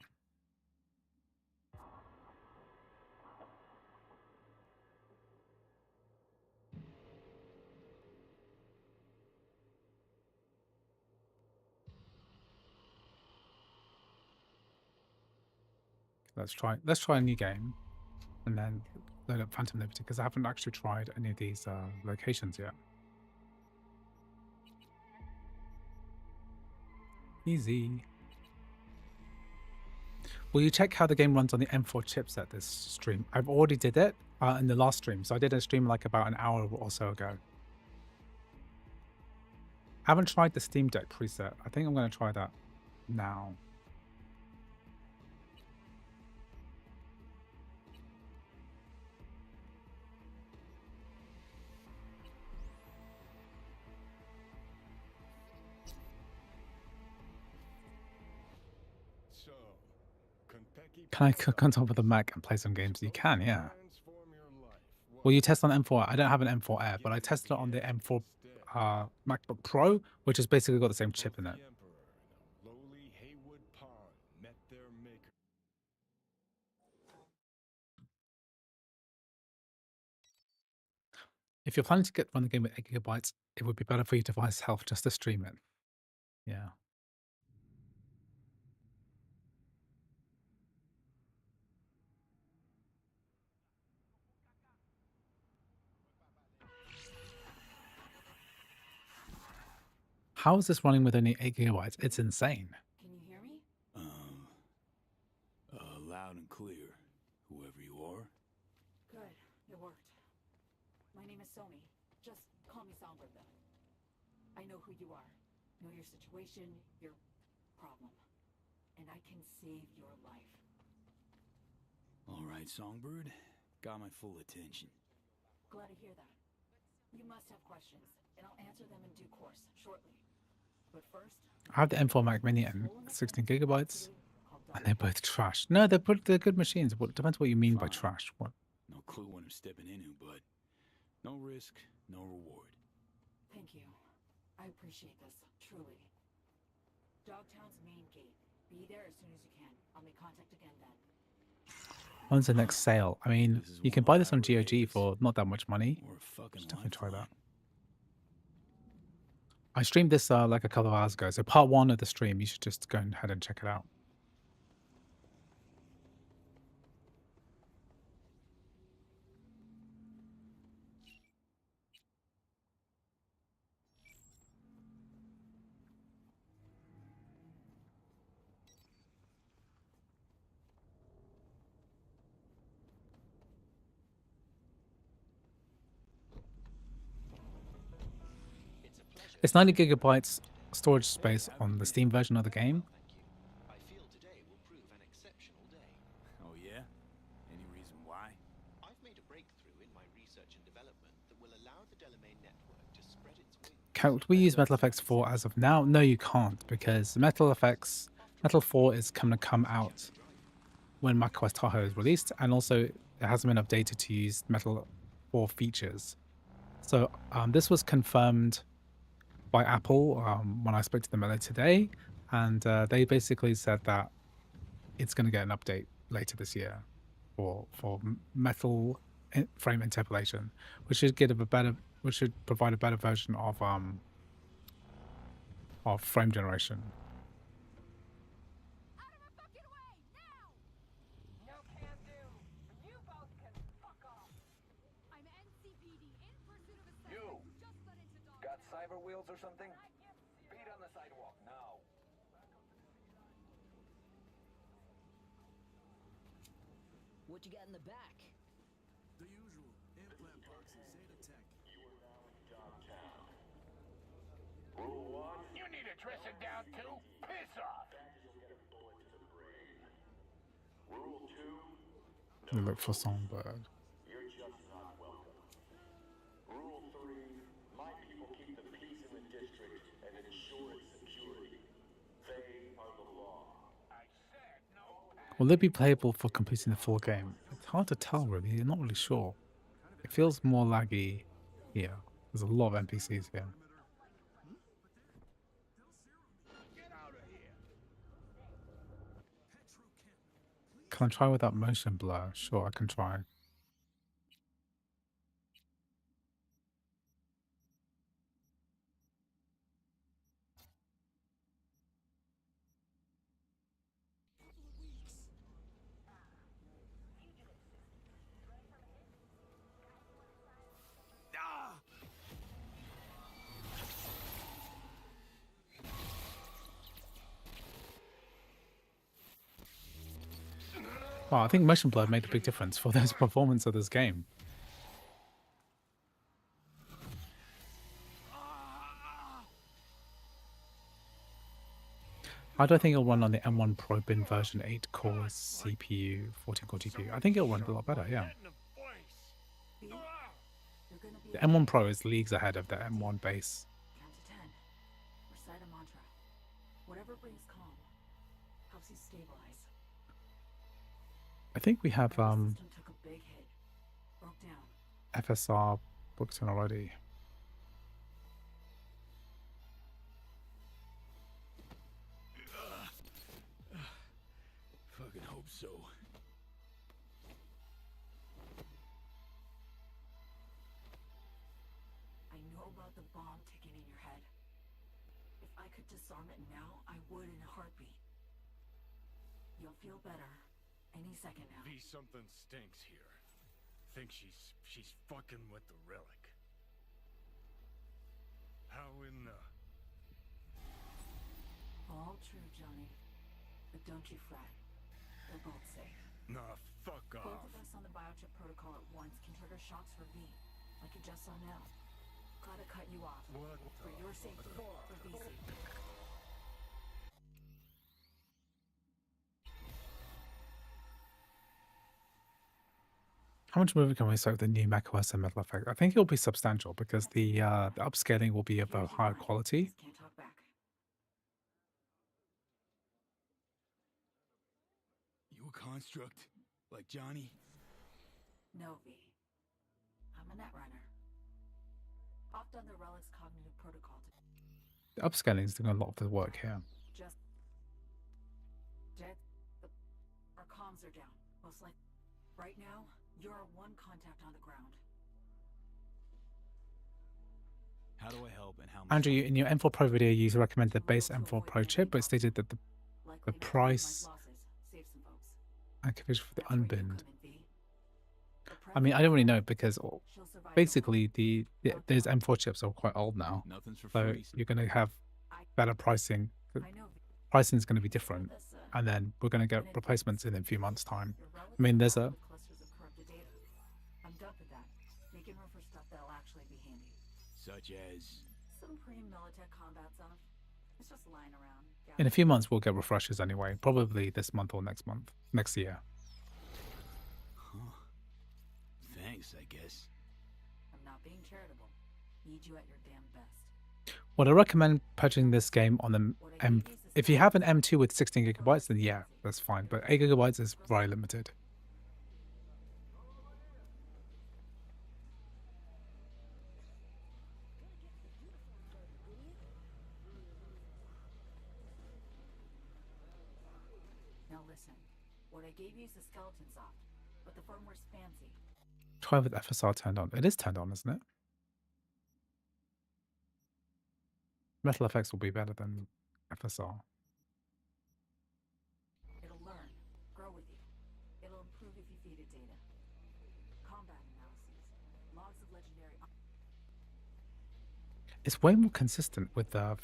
Let's try a new game and then load up Phantom Liberty because I haven't actually tried any of these locations yet. Easy. Will you check how the game runs on the M4 chipset this stream? I've already did it in the last stream. So I did a stream like about an hour or so ago. I haven't tried the Steam Deck preset. I think I'm going to try that now. Can I cook on top of the Mac and play some games? You can, yeah. Well, you test on M4. I don't have an M4 Air, but I tested it on the M4 MacBook Pro, which has basically got the same chip in it. If you're planning to run the game with 8 gigabytes, it would be better for your device health just to stream it. Yeah. How is this running with only 8 gigabytes? It's insane. Can you hear me? Loud and clear, whoever you are. Good. It worked. My name is Somi. Just call me Songbird, though. I know who you are. Know your situation, your problem. And I can save your life. All right, Songbird. Got my full attention. Glad to hear that. You must have questions, and I'll answer them in due course, shortly. But first... I have the M4 Mac Mini and 16 gigabytes, and they're both trash. No, they're good machines. What depends what you mean by trash. What? No clue what I'm stepping into, but no risk, no reward. Thank you. I appreciate this, truly. Dogtown's main gate. Be there as soon as you can. I'll make contact again then. When's the next sale? I mean, you can buy this on GOG for not that much money. Or a fucking Should definitely try lifeline. that. I streamed this like a couple of hours ago, so part 1 of the stream, you should just go ahead and check it out. It's 90 gigabytes storage space on the Steam version of the game. I feel today will prove an exceptional day. Oh yeah? Any reason why? I've made a breakthrough in my research and development that will allow the Delamain network to spread its wings. Can we use Metal Effects 4 as of now? No, you can't, because Metal 4 is going to come out when macOS Tahoe is released, and also it hasn't been updated to use Metal 4 features. So this was confirmed by Apple when I spoke to them earlier today, and they basically said that it's going to get an update later this year for metal frame interpolation, which should provide a better version of frame generation. Out of my fucking way, now! No can do. You both can fuck off. I'm NCPD in pursuit of a suspect You! who just got into dog. Got cyber wheels or something? Feet on the sidewalk, now. What you got in the back? The usual. Implant boxes, Zeta Tech. You are now in Dogtown. Rule 1. You need a dressing down too? Piss off! You'll get a bullet to the brain. Rule 2. We look for Songbird. You're just not welcome. Rule 3. My people keep the peace in the district and ensure its security. They are the law. I said no. Will it be playable for completing the full game? It's hard to tell, really. I'm not really sure. It feels more laggy here. There's a lot of NPCs here. Get out of here. Can I try without motion blur? Sure, I can try. Wow, I think motion blur made a big difference for this performance of this game. I don't think it'll run on the M1 Pro bin version 8 core CPU, 14 core GPU. I think it'll run a lot better, yeah. You're gonna be The M1 Pro is leagues ahead of the M1 base. Count to 10. Recite a mantra. Whatever brings calm. Helps you stabilize. I think we have Nervous system took a big hit. Broke down. FSR booked in already. Fucking hope so. the bomb ticking in your head. If I could disarm it now, I would in a heartbeat. You'll feel better any second now. V, something stinks here. Think she's fucking with the relic. How in the... All true, Johnny. But don't you fret. They're both safe. Nah, fuck Both off. of us on the biochip protocol at once can trigger shocks for V, like you just saw now. Gotta cut you off. What For your safety, for V's safety. How much movie can we expect with the new macOS and Metal Effect? I think it will be substantial because the upscaling will be of a higher quality. Can't talk back. You a construct? Like Johnny? No, V. I'm a netrunner. Opt on the Relic's cognitive protocol to The upscaling is doing a lot of the work here. just... Dead. Our comms are down. Most like... Right now, you're our one contact on the ground. How do I help and how much? Andrew, in your M4 Pro video, you recommended the base M4 Pro chip, but stated that the Likely to price minimize losses, save some folks. and configuration for the That's where you unbinned. come in, V. The I mean, I don't really know because She'll survive basically those M4 chips are quite old now, Nothing's for so free. you're going to have better pricing. The I know, V. pricing is going to be different, This, and then we're going to get replacements in a few months' time. your relics I mean, are there's filled a with clusters of corrupted data. I'm done with that. Making room for stuff that'll actually be handy. Such as... Some pre-Militech combat stuff. It's just lying around. in a few months we'll get refreshes anyway, probably this month or next year. Huh. Thanks, I guess. I'm not being charitable. Need you at your damn best. Would I recommend purchasing this game on the M? If you have an M2 with 16 gigabytes, then yeah, that's fine. But 8 gigabytes is very limited. Now listen. What I gave you is the skeleton soft, but the firmware's fancy. Try with FSR turned on. It is turned on, isn't it? Metal effects will be better than FSR. It'll learn, grow with you. It'll improve if you feed it data. Combat analyses, logs of legendary. It's way more consistent with the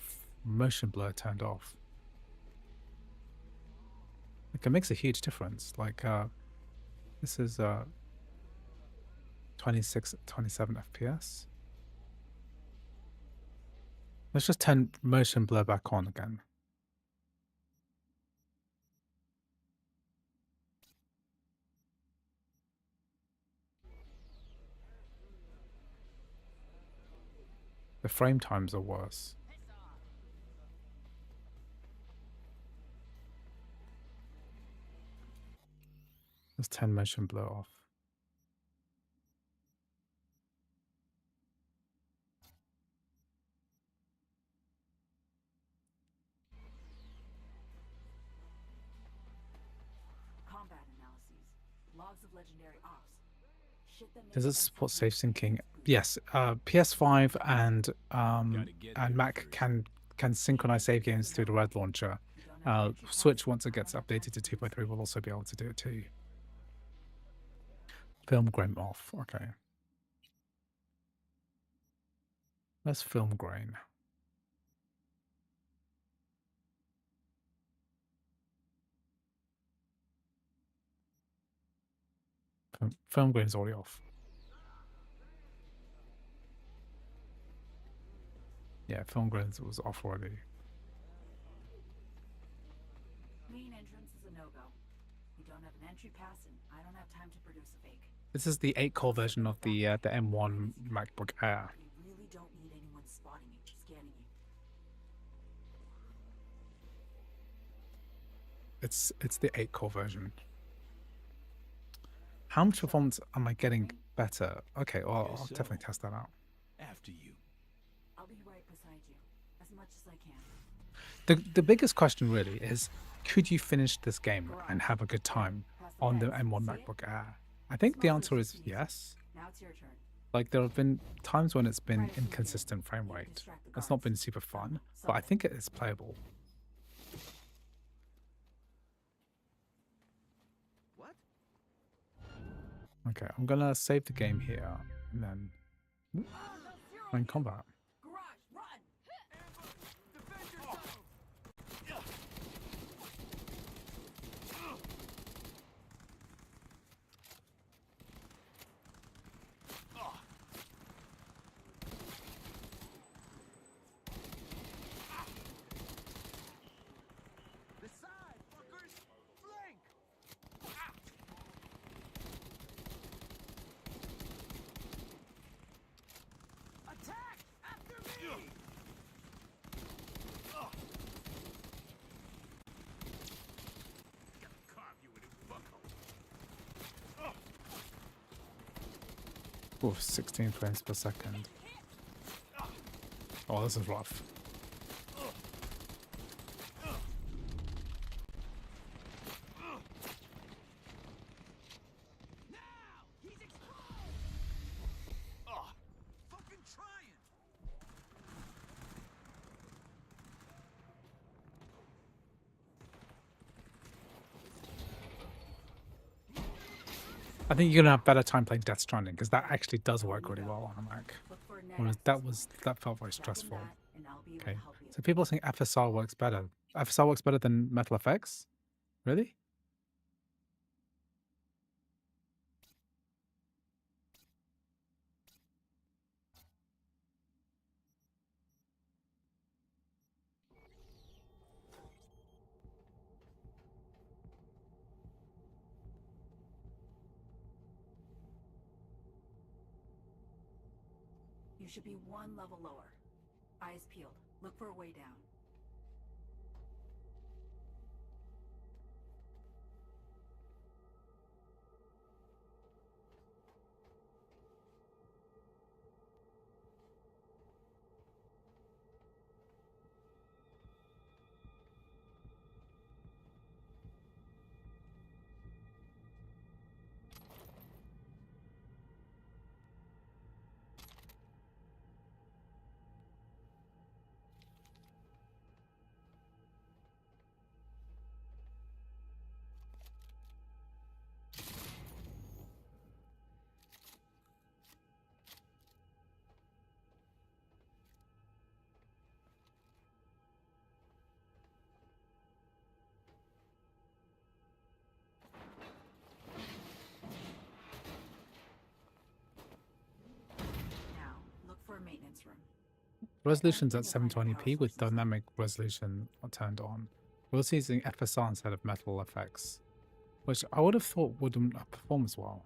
motion blur turned off. Like, it makes a huge difference. Like, this is 26, 27 FPS. Let's just turn motion blur back on again. The frame times are worse. Let's turn motion blur off. Combat analyses, logs of legendary ops. Shit that Does it makes support M4 safe syncing? boost. Yes, PS5 and Mac can synchronize save games through the Red Launcher. You don't have entry Switch, passes, once it I gets don't have updated to time 2.3, will also be able to do it too. Film grain off. Okay. Let's film grain. Film grain is already off. Yeah, film grain was off already. Main entrance is a no-go. You don't have an entry pass, and I don't have time to produce a fake. This is the 8-core version of the M1 MacBook Air. You really don't need anyone spotting you, scanning you. It's the 8-core version. How much performance am I getting better? Okay, well, Guess I'll so. definitely test that out. After you. I'll be right beside you, as much as I can. The biggest question really is, could you finish this game and have a good time on the M1 MacBook Air? I think the answer is yes. Now it's your turn. Like there have been times when it's been inconsistent frame rate. It's not been super fun, but I think it is playable. What? Okay, I'm gonna save the game here and then we're in combat. Garage, run! Defend yourself! The side, fuckers! Flank! Attack! After me! Carve you in his buckhole. Ooh, 16 frames per second. Oh, this is rough. Now! He's exposed! Fucking trying! I think you're gonna have better time playing Death Stranding because that actually does work really well on a Mac. Look for a net Whereas access point. that felt very Drop in stressful. that, and I'll be able Okay, to help you. so people think FSR works better. FSR works better than Metal Effects? Really? You should be one level lower. Eyes peeled. Look for a way down. Now, look for a maintenance room. Resolution's at 720p with dynamic resolution turned on. We're also using FSR instead of Metal Effects, which I would have thought wouldn't perform as well.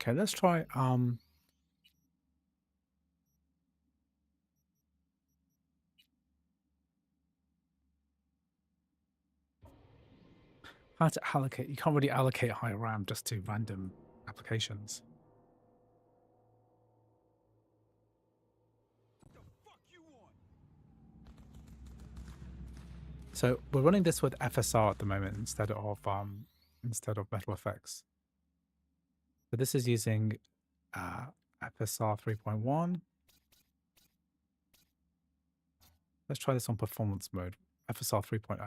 Okay, let's try how to allocate. You can't really allocate high RAM just to random applications. So we're running this with FSR at the moment instead of Metal Effects. So this is using FSR 3.1. Let's try this on performance mode. FSR 3.0.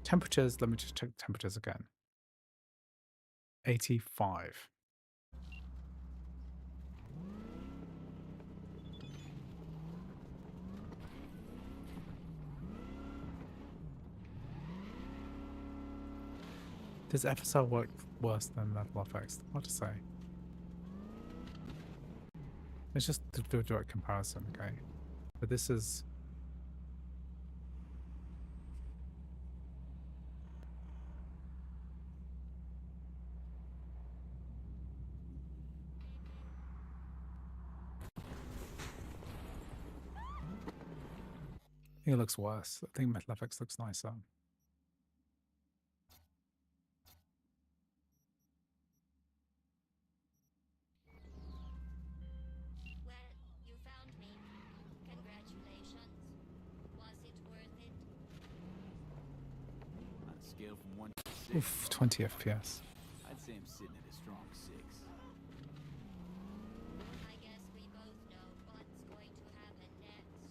Temperatures, let me just check temperatures again. 85. Does FSR work worse than Metal Effects? Hard to say. Let's just do a direct comparison, okay? But this is... think it looks worse. I think Metal FX looks nicer. Well, you found me. Congratulations. Was it worth it? On a scale from 1 to 6, Oof, 20 FPS. I'd say I'm sitting at a strong 6. I guess we both know what's going to happen next.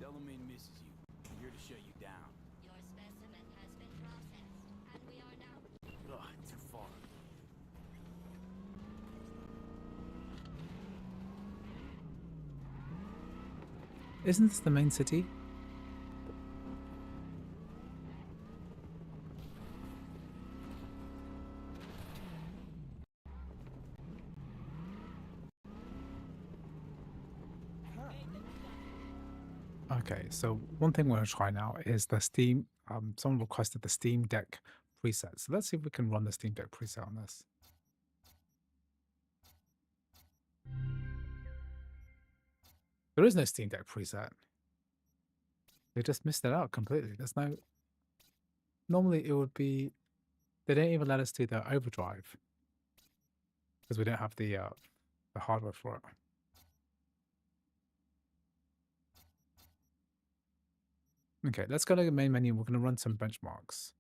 Delamain misses you. I'm here to shut you down. Your specimen has been processed, and we are now... Ugh, too far. Isn't this the main city? Okay, so one thing we're going to try now is the Steam. Someone requested the Steam Deck preset. So let's see if we can run the Steam Deck preset on this. There is no Steam Deck preset. They just missed it out completely. There's no... Normally it would be... They don't even let us do the overdrive. Because we don't have the hardware for it. Okay, let's go to the main menu. We're going to run some benchmarks.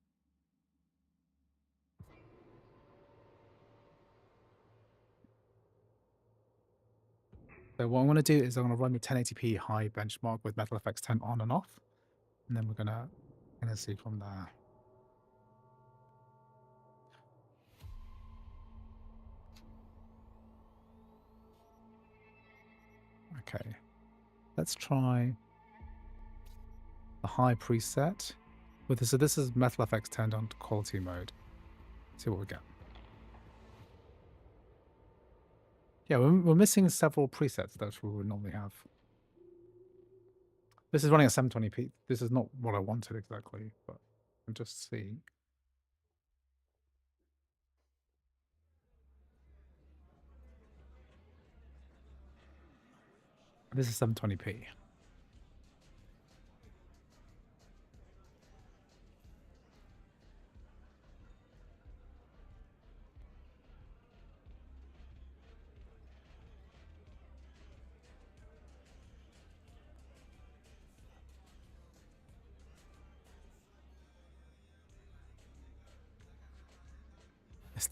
So what I'm going to do is I'm going to run the 1080p high benchmark with Metal FX 10 on and off. And then we're going to see from there. Okay, let's try the high preset. With this, so this is Metal FX turned on to quality mode. See what we get. Yeah, we're missing several presets that we would normally have. This is running at 720p. This is not what I wanted exactly, but I'm just seeing. This is 720p.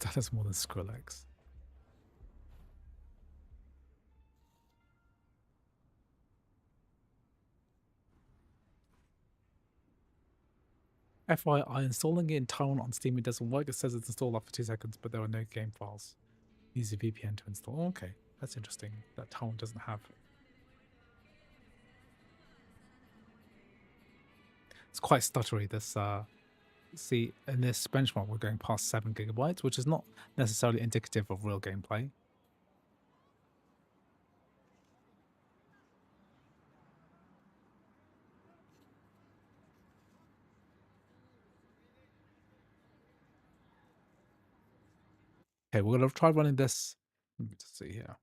That is more than Skrillex. FYI, installing it in Taiwan on Steam, it doesn't work. It says it's installed after 2 seconds, but there are no game files. Use a VPN to install. Okay, that's interesting. That Taiwan doesn't have. It's quite stuttery, this see, in this benchmark, we're going past 7 gigabytes, which is not necessarily indicative of real gameplay. Okay, we're going to try running this. Let me just see here.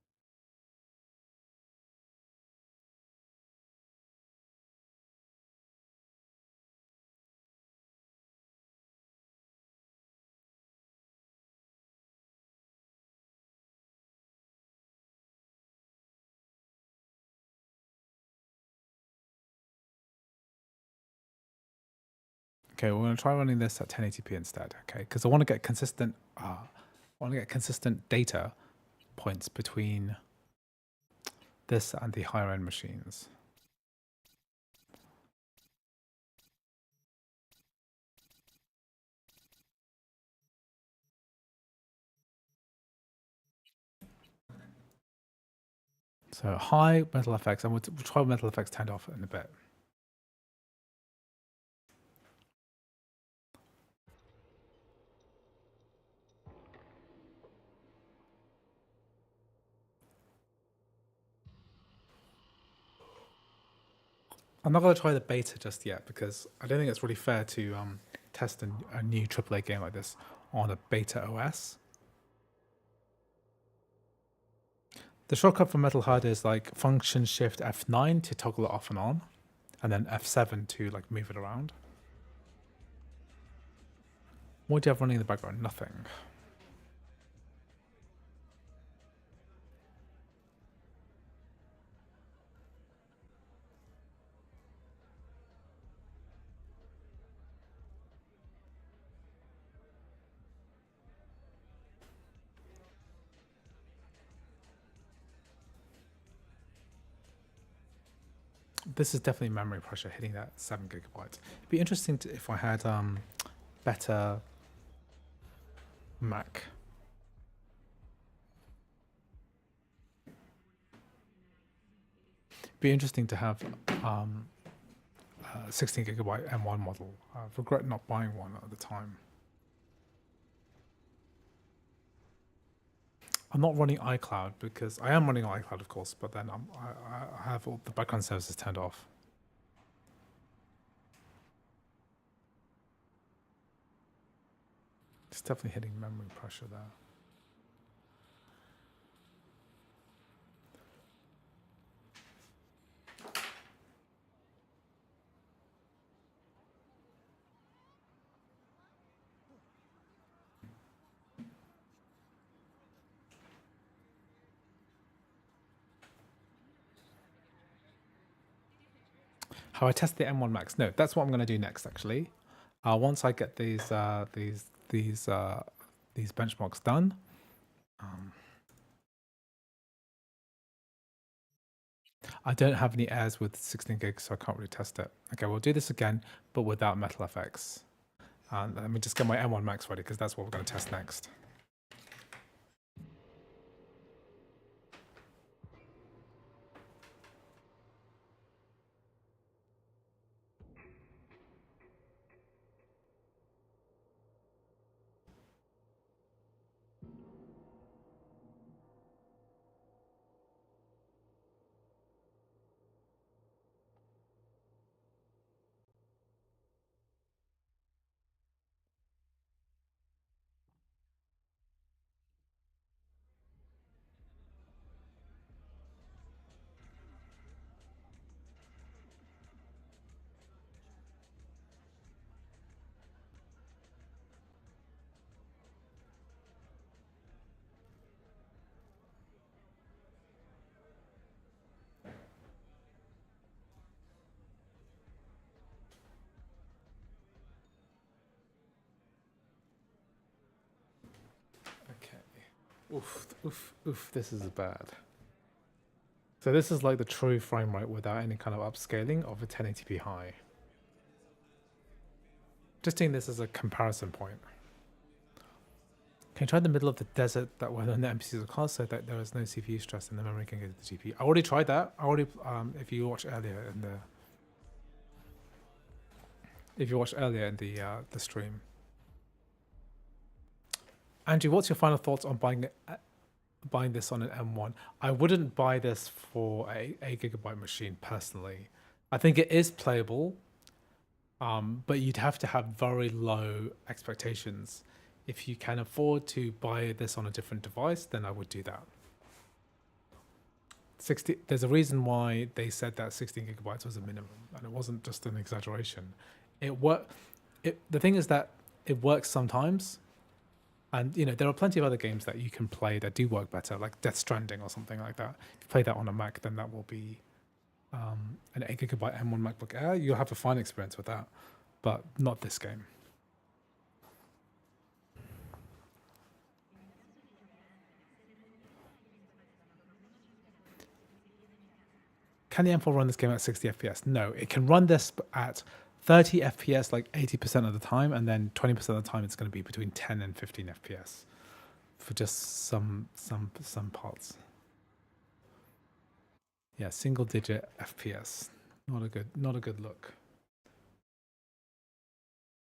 Okay, we're going to try running this at 1080p instead, okay? Because I want to get consistent data points between this and the higher end machines. So high Metal FX, and we'll try Metal FX turned off in a bit. I'm not going to try the beta just yet because I don't think it's really fair to test a new AAA game like this on a beta OS. The shortcut for Metal HUD is like function shift F9 to toggle it off and on. and then F7 to like move it around. What do you have running in the background? Nothing. This is definitely memory pressure hitting that 7 gigabytes. It'd be interesting if I had better Mac. It'd be interesting to have 16 gigabyte M1 model. I regret not buying one at the time. I'm not running iCloud because I am running iCloud, of course, but then I have all the background services turned off. It's definitely hitting memory pressure there. How I test the M1 Max? No, that's what I'm going to do next. Actually, once I get these benchmarks done, I don't have any airs with 16 gigs, so I can't really test it. Okay, we'll do this again, but without Metal FX. Let me just get my M1 Max ready because that's what we're going to test next. Oof, this is bad. So this is like the true frame rate without any kind of upscaling of a 1080p high. Just doing this as a comparison point. Can you try the middle of the desert that where the NPCs are cast so that there is no CPU stress and the memory can get to the GPU? I already tried that. I already, if you watched earlier in the stream. Andrew, what's your final thoughts on buying this on an M1? I wouldn't buy this for a 8 GB machine personally. I think it is playable, but you'd have to have very low expectations. If you can afford to buy this on a different device, then I would do that. There's a reason why they said that 16 GB was a minimum, and it wasn't just an exaggeration. The thing is that it works sometimes. And, you know, there are plenty of other games that you can play that do work better, like Death Stranding or something like that. If you play that on a Mac, then that will be an 8 GB M1 MacBook Air. You'll have a fine experience with that, but not this game. Can the M4 run this game at 60 FPS? No, it can run this at 30 FPS like 80% of the time, and then 20% of the time it's going to be between 10 and 15 FPS for just some parts. Yeah, single digit FPS. Not a good look.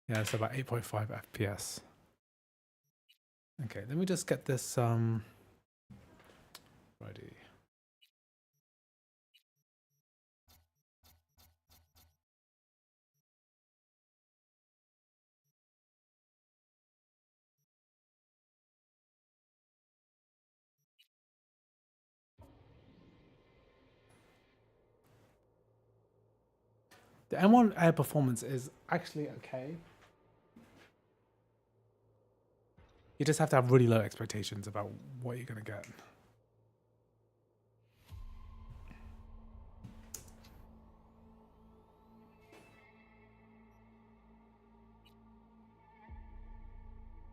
Yeah, it's about 8.5 FPS. Okay, let me just get this ready. The M1 Air performance is actually okay. You just have to have really low expectations about what you're going to get.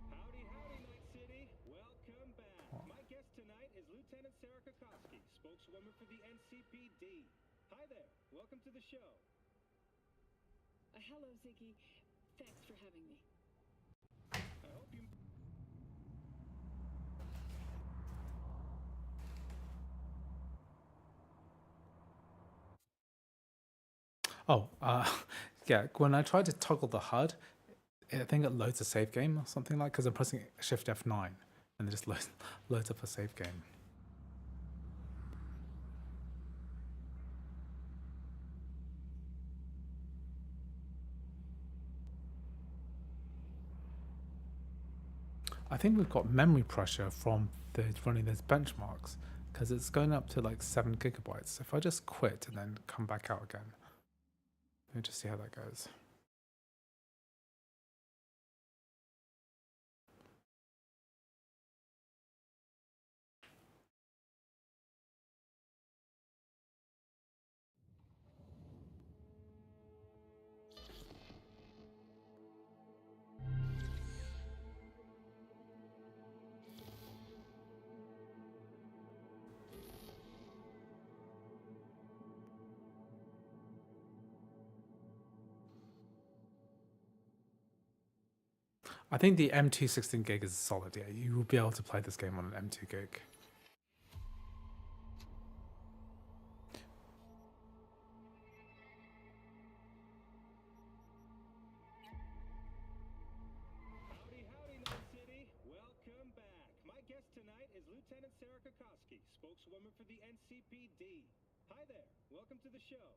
Howdy, Night City. Welcome back. My guest tonight is Lieutenant Sarah Kokoski, spokeswoman for the NCPD. Hi there. Welcome to the show. Hello, Ziggy. Thanks for having me. I hope you... Oh, yeah, when I try to toggle the HUD, I think it loads a save game or something like, because I'm pressing Shift F9 and it just loads up a save game. I think we've got memory pressure from running those benchmarks, because it's going up to like 7 gigabytes. If I just quit and then come back out again, let me just see how that goes. I think the M2 16 gig is solid, yeah. You will be able to play this game on an M2 gig. Howdy, Night City. Welcome back. My guest tonight is Lieutenant Sarah Kokoski, spokeswoman for the NCPD. Hi there. Welcome to the show.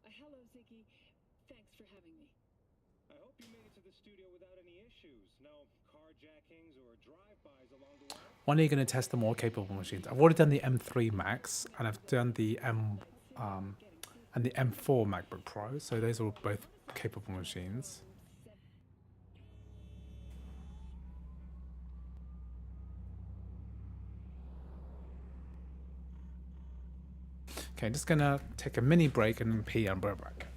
Hello, Ziggy. Thanks for having me. I hope you made it to the studio without any issues. No carjackings or drive-bys along the way. When are you going to test the more capable machines? I've already done the M3 Max and I've done the and the M4 MacBook Pro, so those are both capable machines. Okay, just gonna take a mini break and pee and be right back.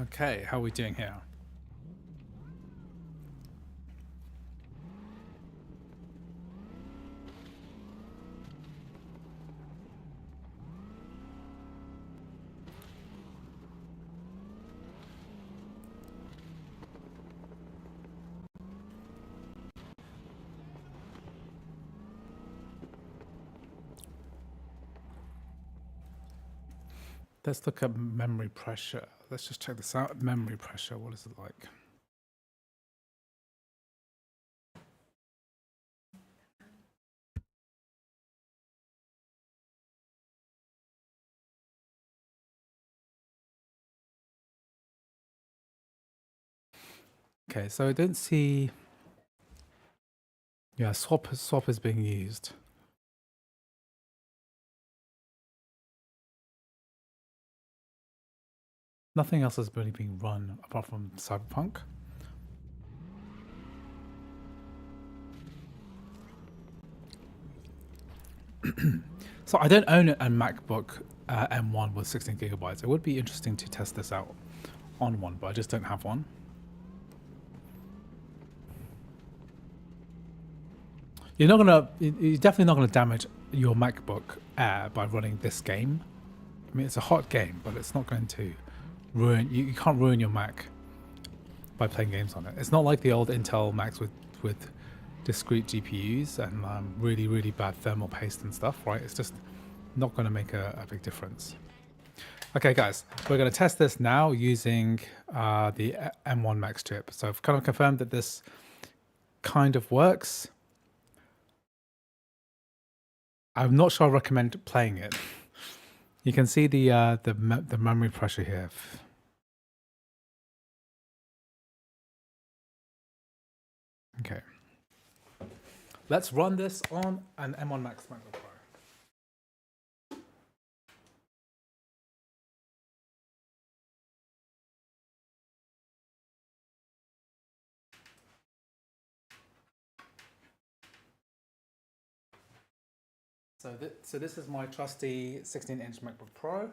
Okay, how are we doing here? Let's look at memory pressure. Let's just check this out. Memory pressure, what is it like? Okay, so I don't see. Yeah, swap is being used. Nothing else is really being run apart from Cyberpunk. So I don't own a MacBook M1 with 16 gigabytes. It would be interesting to test this out on one, but I just don't have one. You're definitely not gonna damage your MacBook Air by running this game. I mean, it's a hot game, but it's not going to ruin. You can't ruin your Mac by playing games on it. It's not like the old Intel Macs with discrete GPUs and really bad thermal paste and stuff, right? It's just not going to make a big difference. Okay, guys, we're going to test this now using the M1 Max chip. So I've kind of confirmed that this kind of works. I'm not sure I recommend playing it. You can see the memory pressure here. Okay. Let's run this on an M1 Max MacBook Pro. So this is my trusty 16-inch MacBook Pro.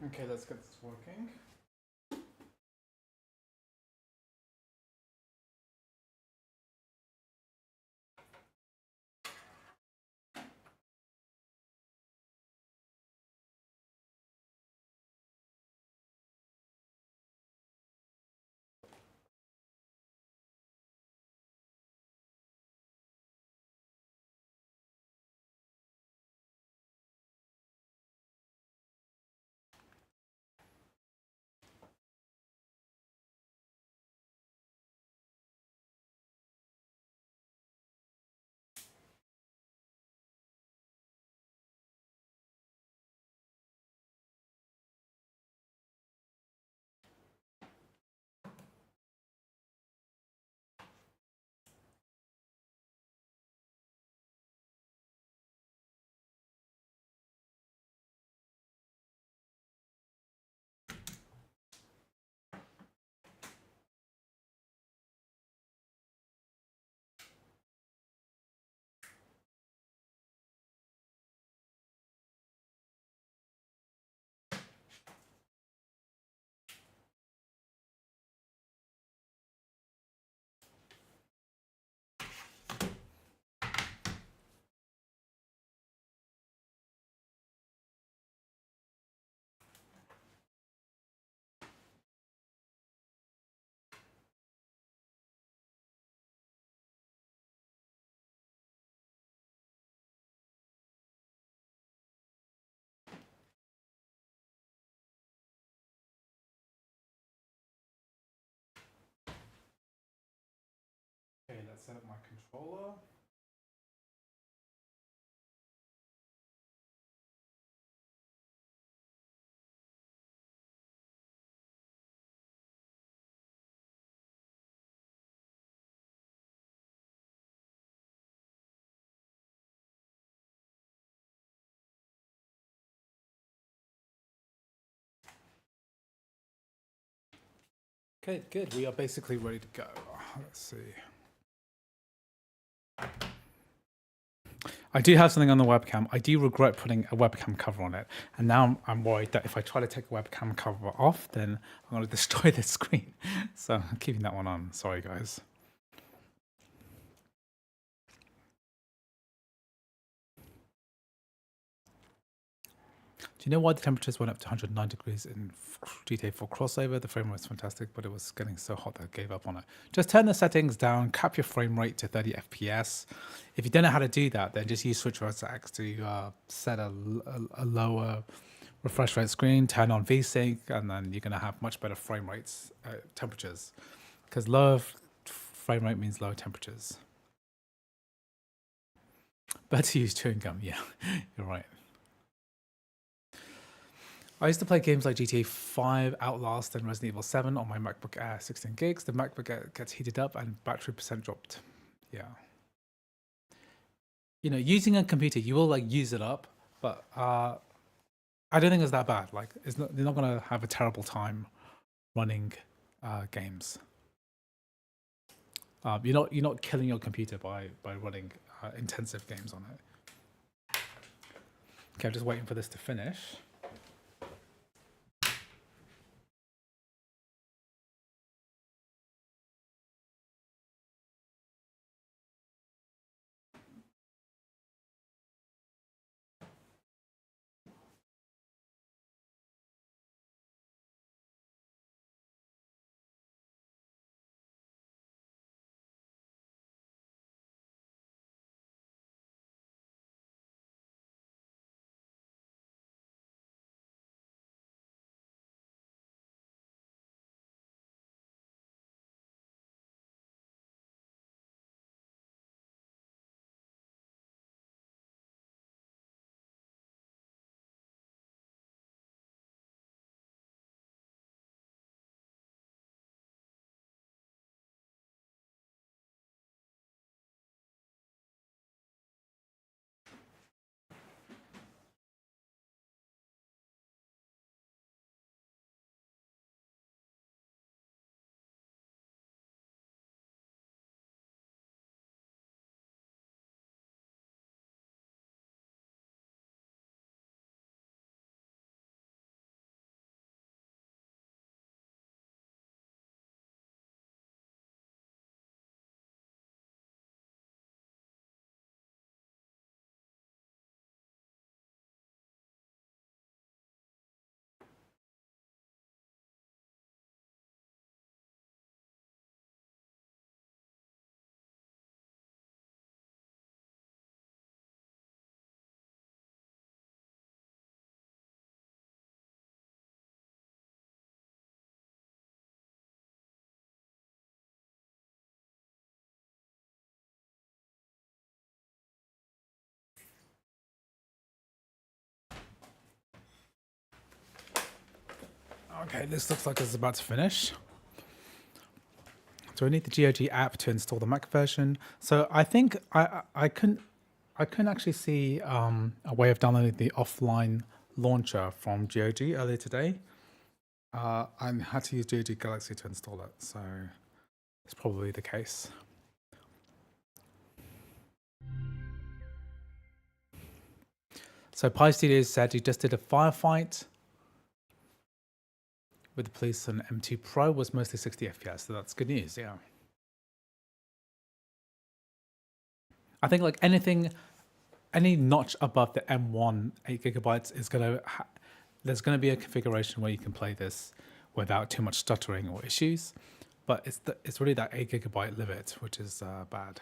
Okay, let's get this working. set up my controller. Okay, good. We are basically ready to go. Let's see. I do have something on the webcam. I do regret putting a webcam cover on it. And now I'm worried that if I try to take the webcam cover off, then I'm going to destroy the screen. So I'm keeping that one on. Sorry, guys. Do you know why the temperatures went up to 109 degrees in GTA 4 crossover? The frame rate was fantastic, but it was getting so hot that I gave up on it. Just turn the settings down, cap your frame rate to 30 FPS. If you don't know how to do that, then just use Switch Rotor X to set a lower refresh rate screen, turn on VSync, and then you're going to have much better frame rates, temperatures. Because lower frame rate means lower temperatures. Better use chewing gum, yeah, you're right. I used to play games like GTA 5, Outlast, and Resident Evil 7 on my MacBook Air 16 gigs. The MacBook Air gets heated up and battery percent dropped. Yeah. You know, using a computer, you will like use it up, but I don't think it's that bad. Like, you're not going to have a terrible time running games. You're not killing your computer by running intensive games on it. Okay, I'm just waiting for this to finish. Okay, this looks like it's about to finish. Do I need the GOG app to install the Mac version? So I think I couldn't actually see a way of downloading the offline launcher from GOG earlier today. I had to use GOG Galaxy to install it, so it's probably the case. So Pi Studios said he just did a firefight with the police, and M2 Pro was mostly 60 FPS, so that's good news, yeah. I think like any notch above the M1 8GB is there's gonna be a configuration where you can play this without too much stuttering or issues, but it's really that 8GB limit which is bad.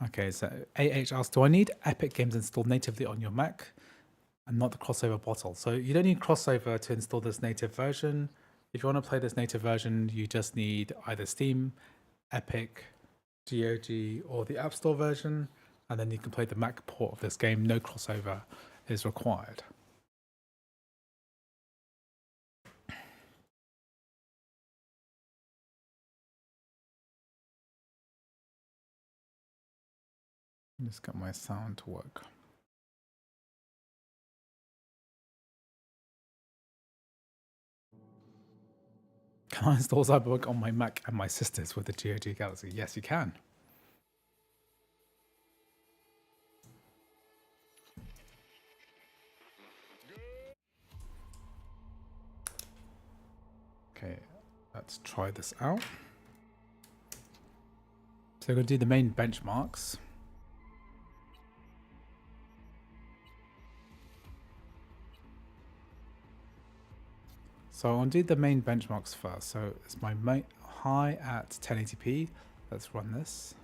Okay, so AH asks, do I need Epic Games installed natively on your Mac? and not the crossover bottle. So you don't need crossover to install this native version. If you want to play this native version, you just need either Steam, Epic, GOG, or the App Store version, and then you can play the Mac port of this game. No crossover is required. Just get my sound to work. Can I install Cyberpunk on my Mac and my sister's with the GOG Galaxy? Yes, you can. Okay, let's try this out. So we're going to do the main benchmarks. So I'll do the main benchmarks first. So it's my high at 1080p. Let's run this.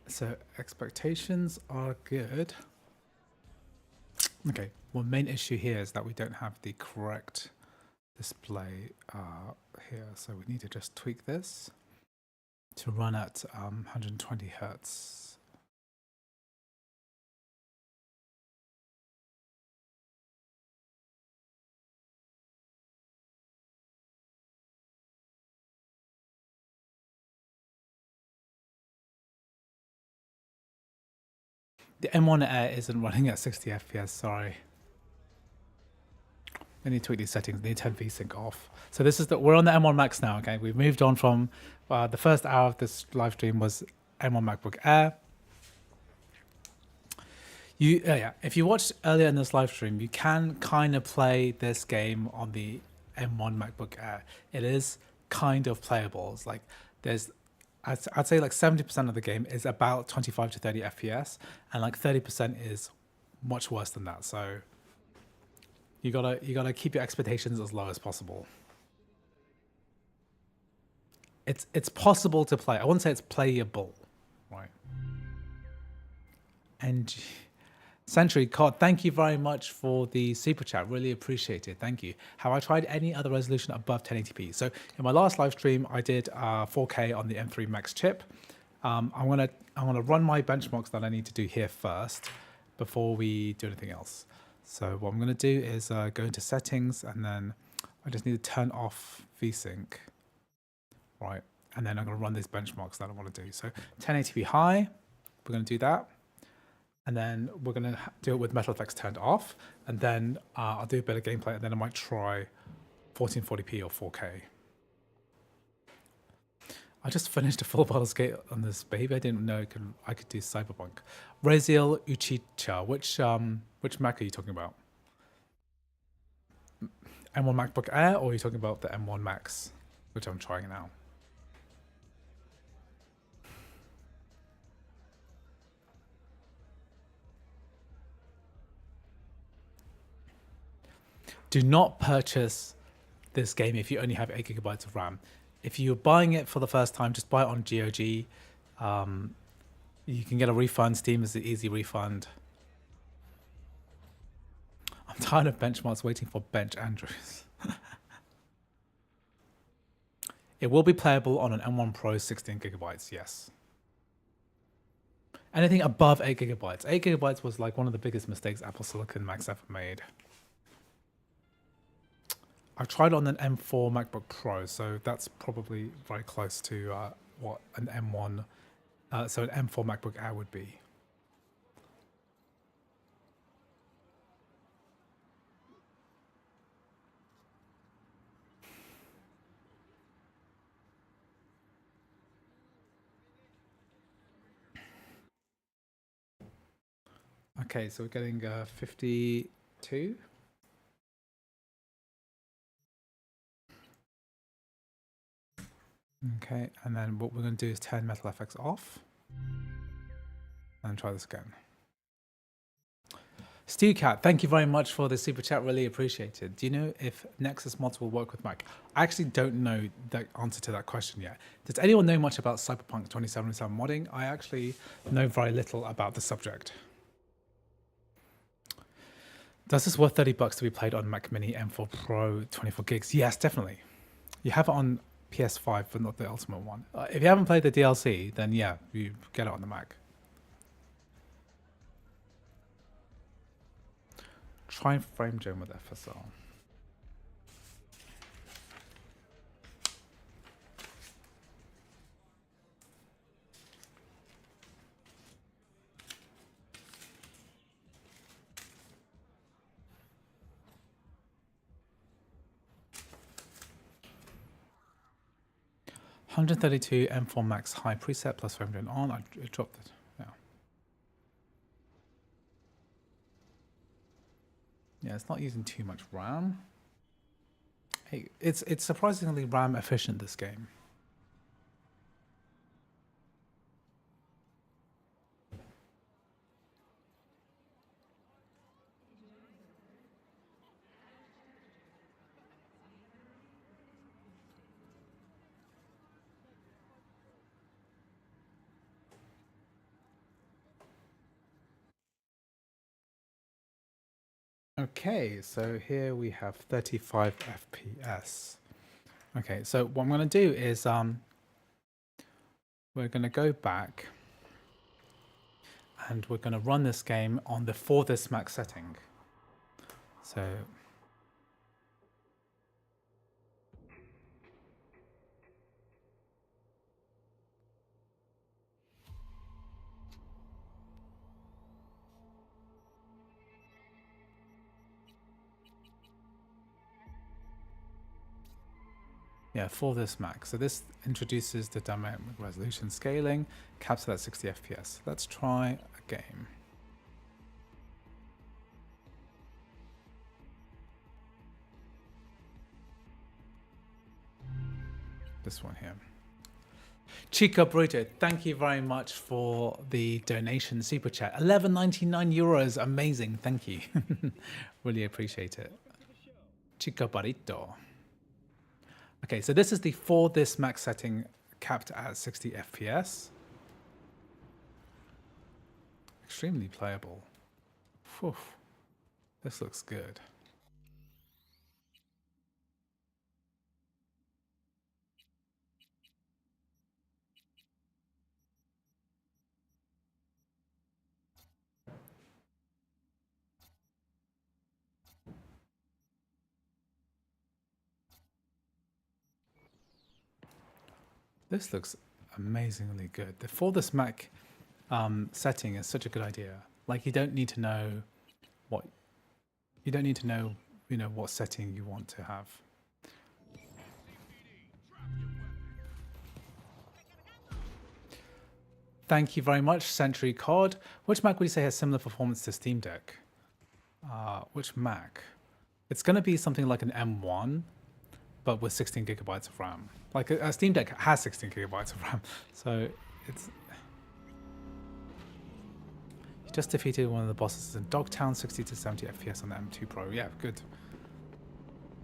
So expectations are good. Okay, one main issue here is that we don't have the correct display here. So we need to just tweak this to run at 120 Hertz. The M1 Air isn't running at 60 FPS, sorry. I need to tweak these settings. I need to turn VSync off. So this is we're on the M1 Max now, okay? We've moved on from the first hour of this live stream was M1 MacBook Air. If you watched earlier in this live stream, you can kind of play this game on the M1 MacBook Air. It is kind of playable. It's like I'd say like 70% of the game is about 25 to 30 FPS, and like 30% is much worse than that. So you gotta keep your expectations as low as possible. It's possible to play. I wouldn't say it's playable, right? And Century Cod, thank you very much for the super chat. Really appreciate it. Thank you. Have I tried any other resolution above 1080p? So in my last live stream, I did 4K on the M3 Max chip. I'm gonna run my benchmarks that I need to do here first before we do anything else. So what I'm gonna do is go into settings, and then I just need to turn off VSync, right? And then I'm gonna run these benchmarks that I want to do. So 1080p high, we're gonna do that. And then we're going to do it with Metal Effects turned off. And then I'll do a bit of gameplay, and then I might try 1440p or 4K. I just finished a full Baldur's Gate on this baby. I didn't know I could do Cyberpunk. Raziel Uchicha, which Mac are you talking about? M1 MacBook Air, or are you talking about the M1 Max, which I'm trying now? Do not purchase this game if you only have 8 GB of RAM. If you're buying it for the first time, just buy it on GOG. You can get a refund. Steam is the easy refund. I'm tired of benchmarks waiting for Bench Andrews. It will be playable on an M1 Pro 16 GB, yes. Anything above 8 GB. 8 GB was like one of the biggest mistakes Apple Silicon Macs ever made. I've tried it on an M4 MacBook Pro, so that's probably very close to what an M1, so an M4 MacBook Air would be. Okay, so we're getting 52. Okay, and then what we're going to do is turn Metal FX off and try this again. StewCat, thank you very much for the super chat. Really appreciate it. Do you know if Nexus mods will work with Mac? I actually don't know the answer to that question yet. Does anyone know much about Cyberpunk 2077 modding? I actually know very little about the subject. Does this worth $30 to be played on Mac Mini M4 Pro 24 gigs? Yes, definitely. You have it on PS5, but not the Ultimate one. If you haven't played the DLC, then yeah, you get it on the Mac. Try frame zone with FSR. $132 M4 Max high preset plus frame zone on. I dropped it. Yeah. Yeah, it's not using too much RAM. Hey, it's surprisingly RAM efficient, this game. Okay, so here we have 35 FPS. Okay, so what I'm going to do is we're going to go back and we're going to run this game on the for this Mac setting. So yeah, for this Mac. So this introduces the dynamic resolution scaling, caps it at 60 FPS. Let's try a game. This one here. Chica Burrito, thank you very much for the donation super chat. 11.99 euros, amazing, thank you. Really appreciate it. Chica Burrito. Okay, so this is the for this Mac setting capped at 60 FPS. Extremely playable. Whew. This looks good. This looks amazingly good. The for this Mac setting is such a good idea. Like you don't need to know what what setting you want to have. Thank you very much, Century Cod. Which Mac would you say has similar performance to Steam Deck? Which Mac? It's going to be something like an M1, but with 16 gigabytes of RAM. Like a Steam Deck has 16 gigabytes of RAM, so it's... You just defeated one of the bosses in Dogtown, 60 to 70 FPS on the M2 Pro. Yeah, good.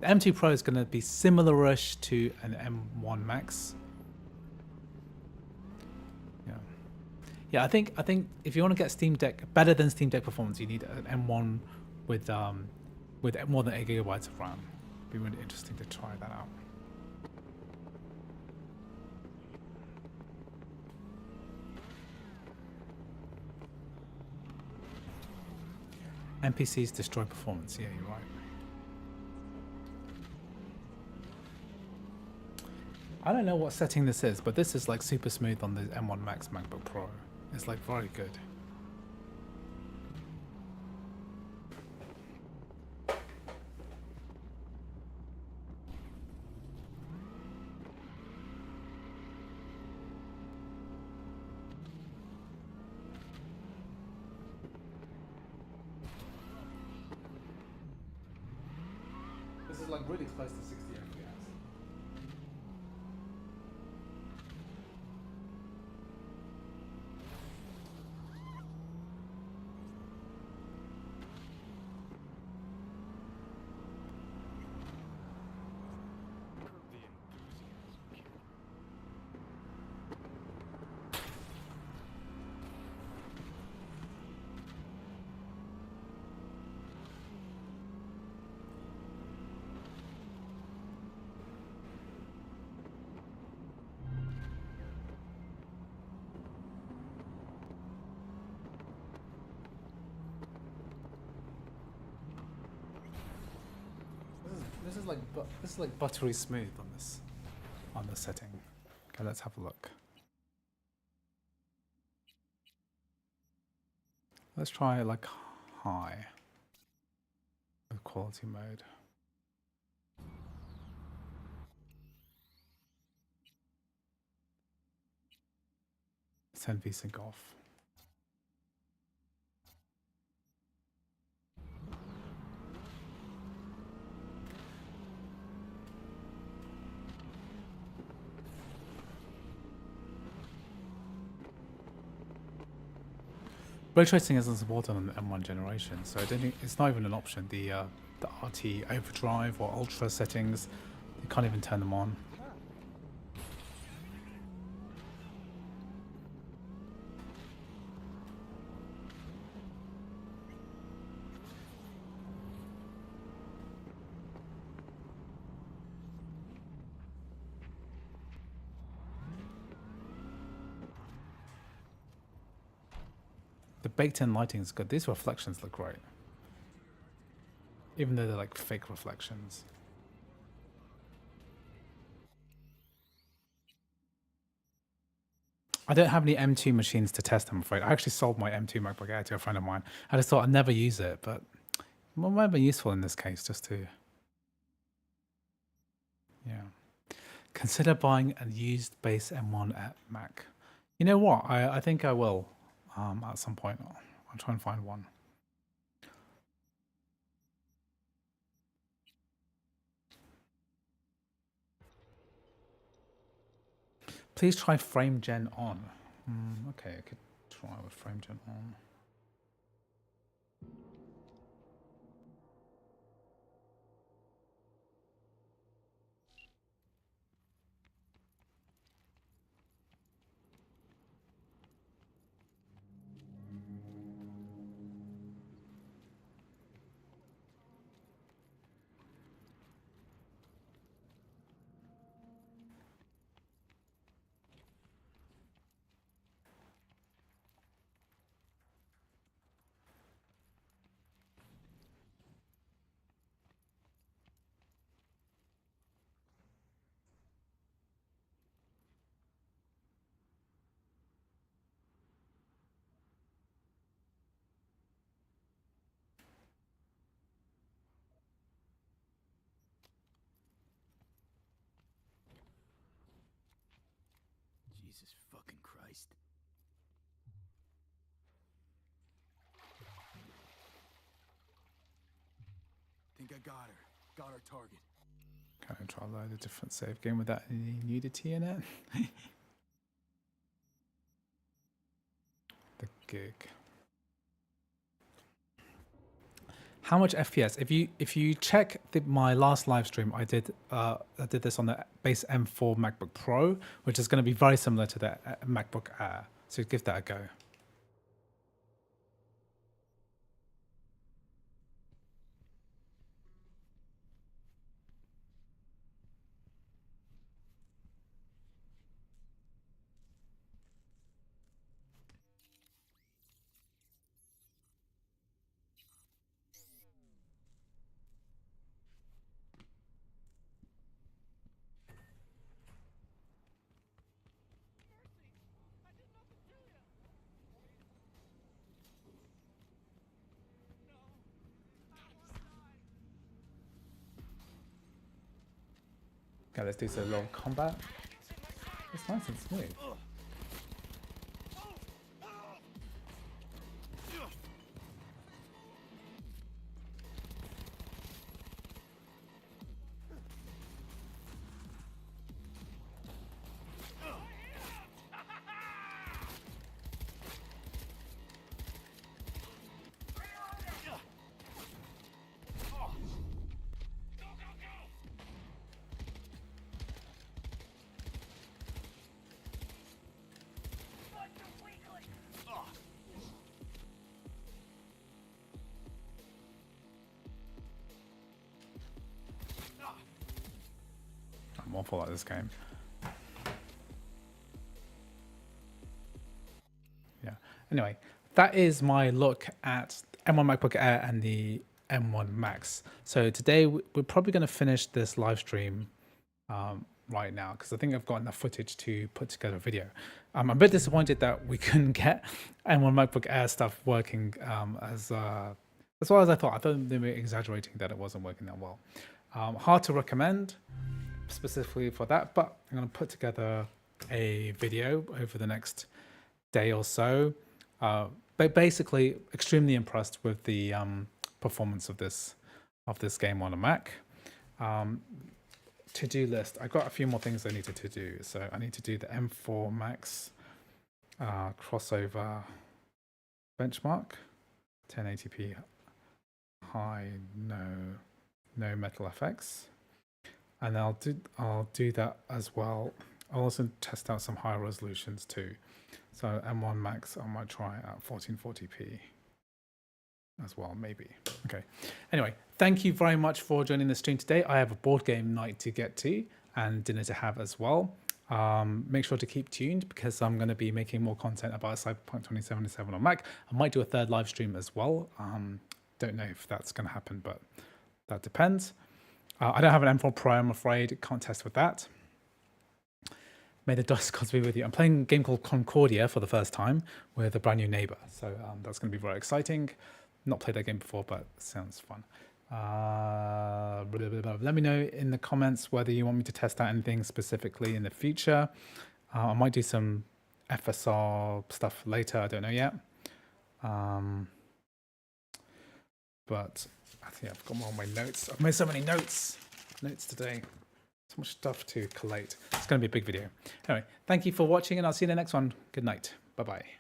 The M2 Pro is going to be similar-ish to an M1 Max. Yeah, I think if you want to get Steam Deck better than Steam Deck performance, you need an M1 with more than 8 gigabytes of RAM. It'd be really interesting to try that out. NPCs destroy performance. Yeah, you're right. I don't know what setting this is, but this is like super smooth on the M1 Max MacBook Pro. It's like very good. This is like really close to 60 FPS. this is like buttery smooth on this setting. Okay, let's have a look. Let's try like high with quality mode. Send VSync off. Ray tracing isn't supported on the M1 generation, so I don't think it's not even an option. The RT overdrive or ultra settings, you can't even turn them on. The baked-in lighting is good. These reflections look great, even though they're like fake reflections. I don't have any M2 machines to test, I'm afraid. I actually sold my M2 MacBook Air to a friend of mine. I just thought I'd never use it, but it might be useful in this case, just to... Yeah. Consider buying a used base M1 at Mac. You know what? I think I will at some point. I'll try and find one. Please try frame gen on. Okay, I could try with frame gen on. Jesus fucking Christ. Think I got her. Got our target. Can I try load a different save game without any nudity in it? The gig. How much FPS? If you check my last live stream, I did this on the base M4 MacBook Pro, which is going to be very similar to the MacBook Air. So give that a go. Okay, let's do some little combat. It's nice and smooth. I'm awful at this game. Yeah. Anyway, that is my look at M1 MacBook Air and the M1 Max. So today we're probably going to finish this live stream right now because I think I've got enough footage to put together a video. I'm a bit disappointed that we couldn't get M1 MacBook Air stuff working as well as I thought. I thought they were exaggerating that it wasn't working that well. Hard to recommend specifically for that, but I'm going to put together a video over the next day or so. But basically, extremely impressed with the performance of this game on a Mac. To-do list. I got a few more things I needed to do. So I need to do the M4 Max crossover benchmark, 1080p high, no metal FX, and I'll do that as well. I'll also test out some higher resolutions too. So M1 Max I might try at 1440p as well, maybe. Okay. Anyway, thank you very much for joining the stream today. I have a board game night to get to and dinner to have as well. Make sure to keep tuned because I'm going to be making more content about Cyberpunk 2077 on Mac. I might do a third live stream as well. Don't know if that's going to happen, but that depends. I don't have an M4 Pro, I'm afraid. Can't test with that. May the dust gods be with you. I'm playing a game called Concordia for the first time with a brand new neighbor. So that's going to be very exciting. Not played that game before, but it sounds fun. Let me know in the comments whether you want me to test out anything specifically in the future. I might do some FSR stuff later. I don't know yet. But I think I've got more on my notes. I've made so many notes today. So much stuff to collate. It's going to be a big video. Anyway, thank you for watching, and I'll see you in the next one. Good night. Bye-bye.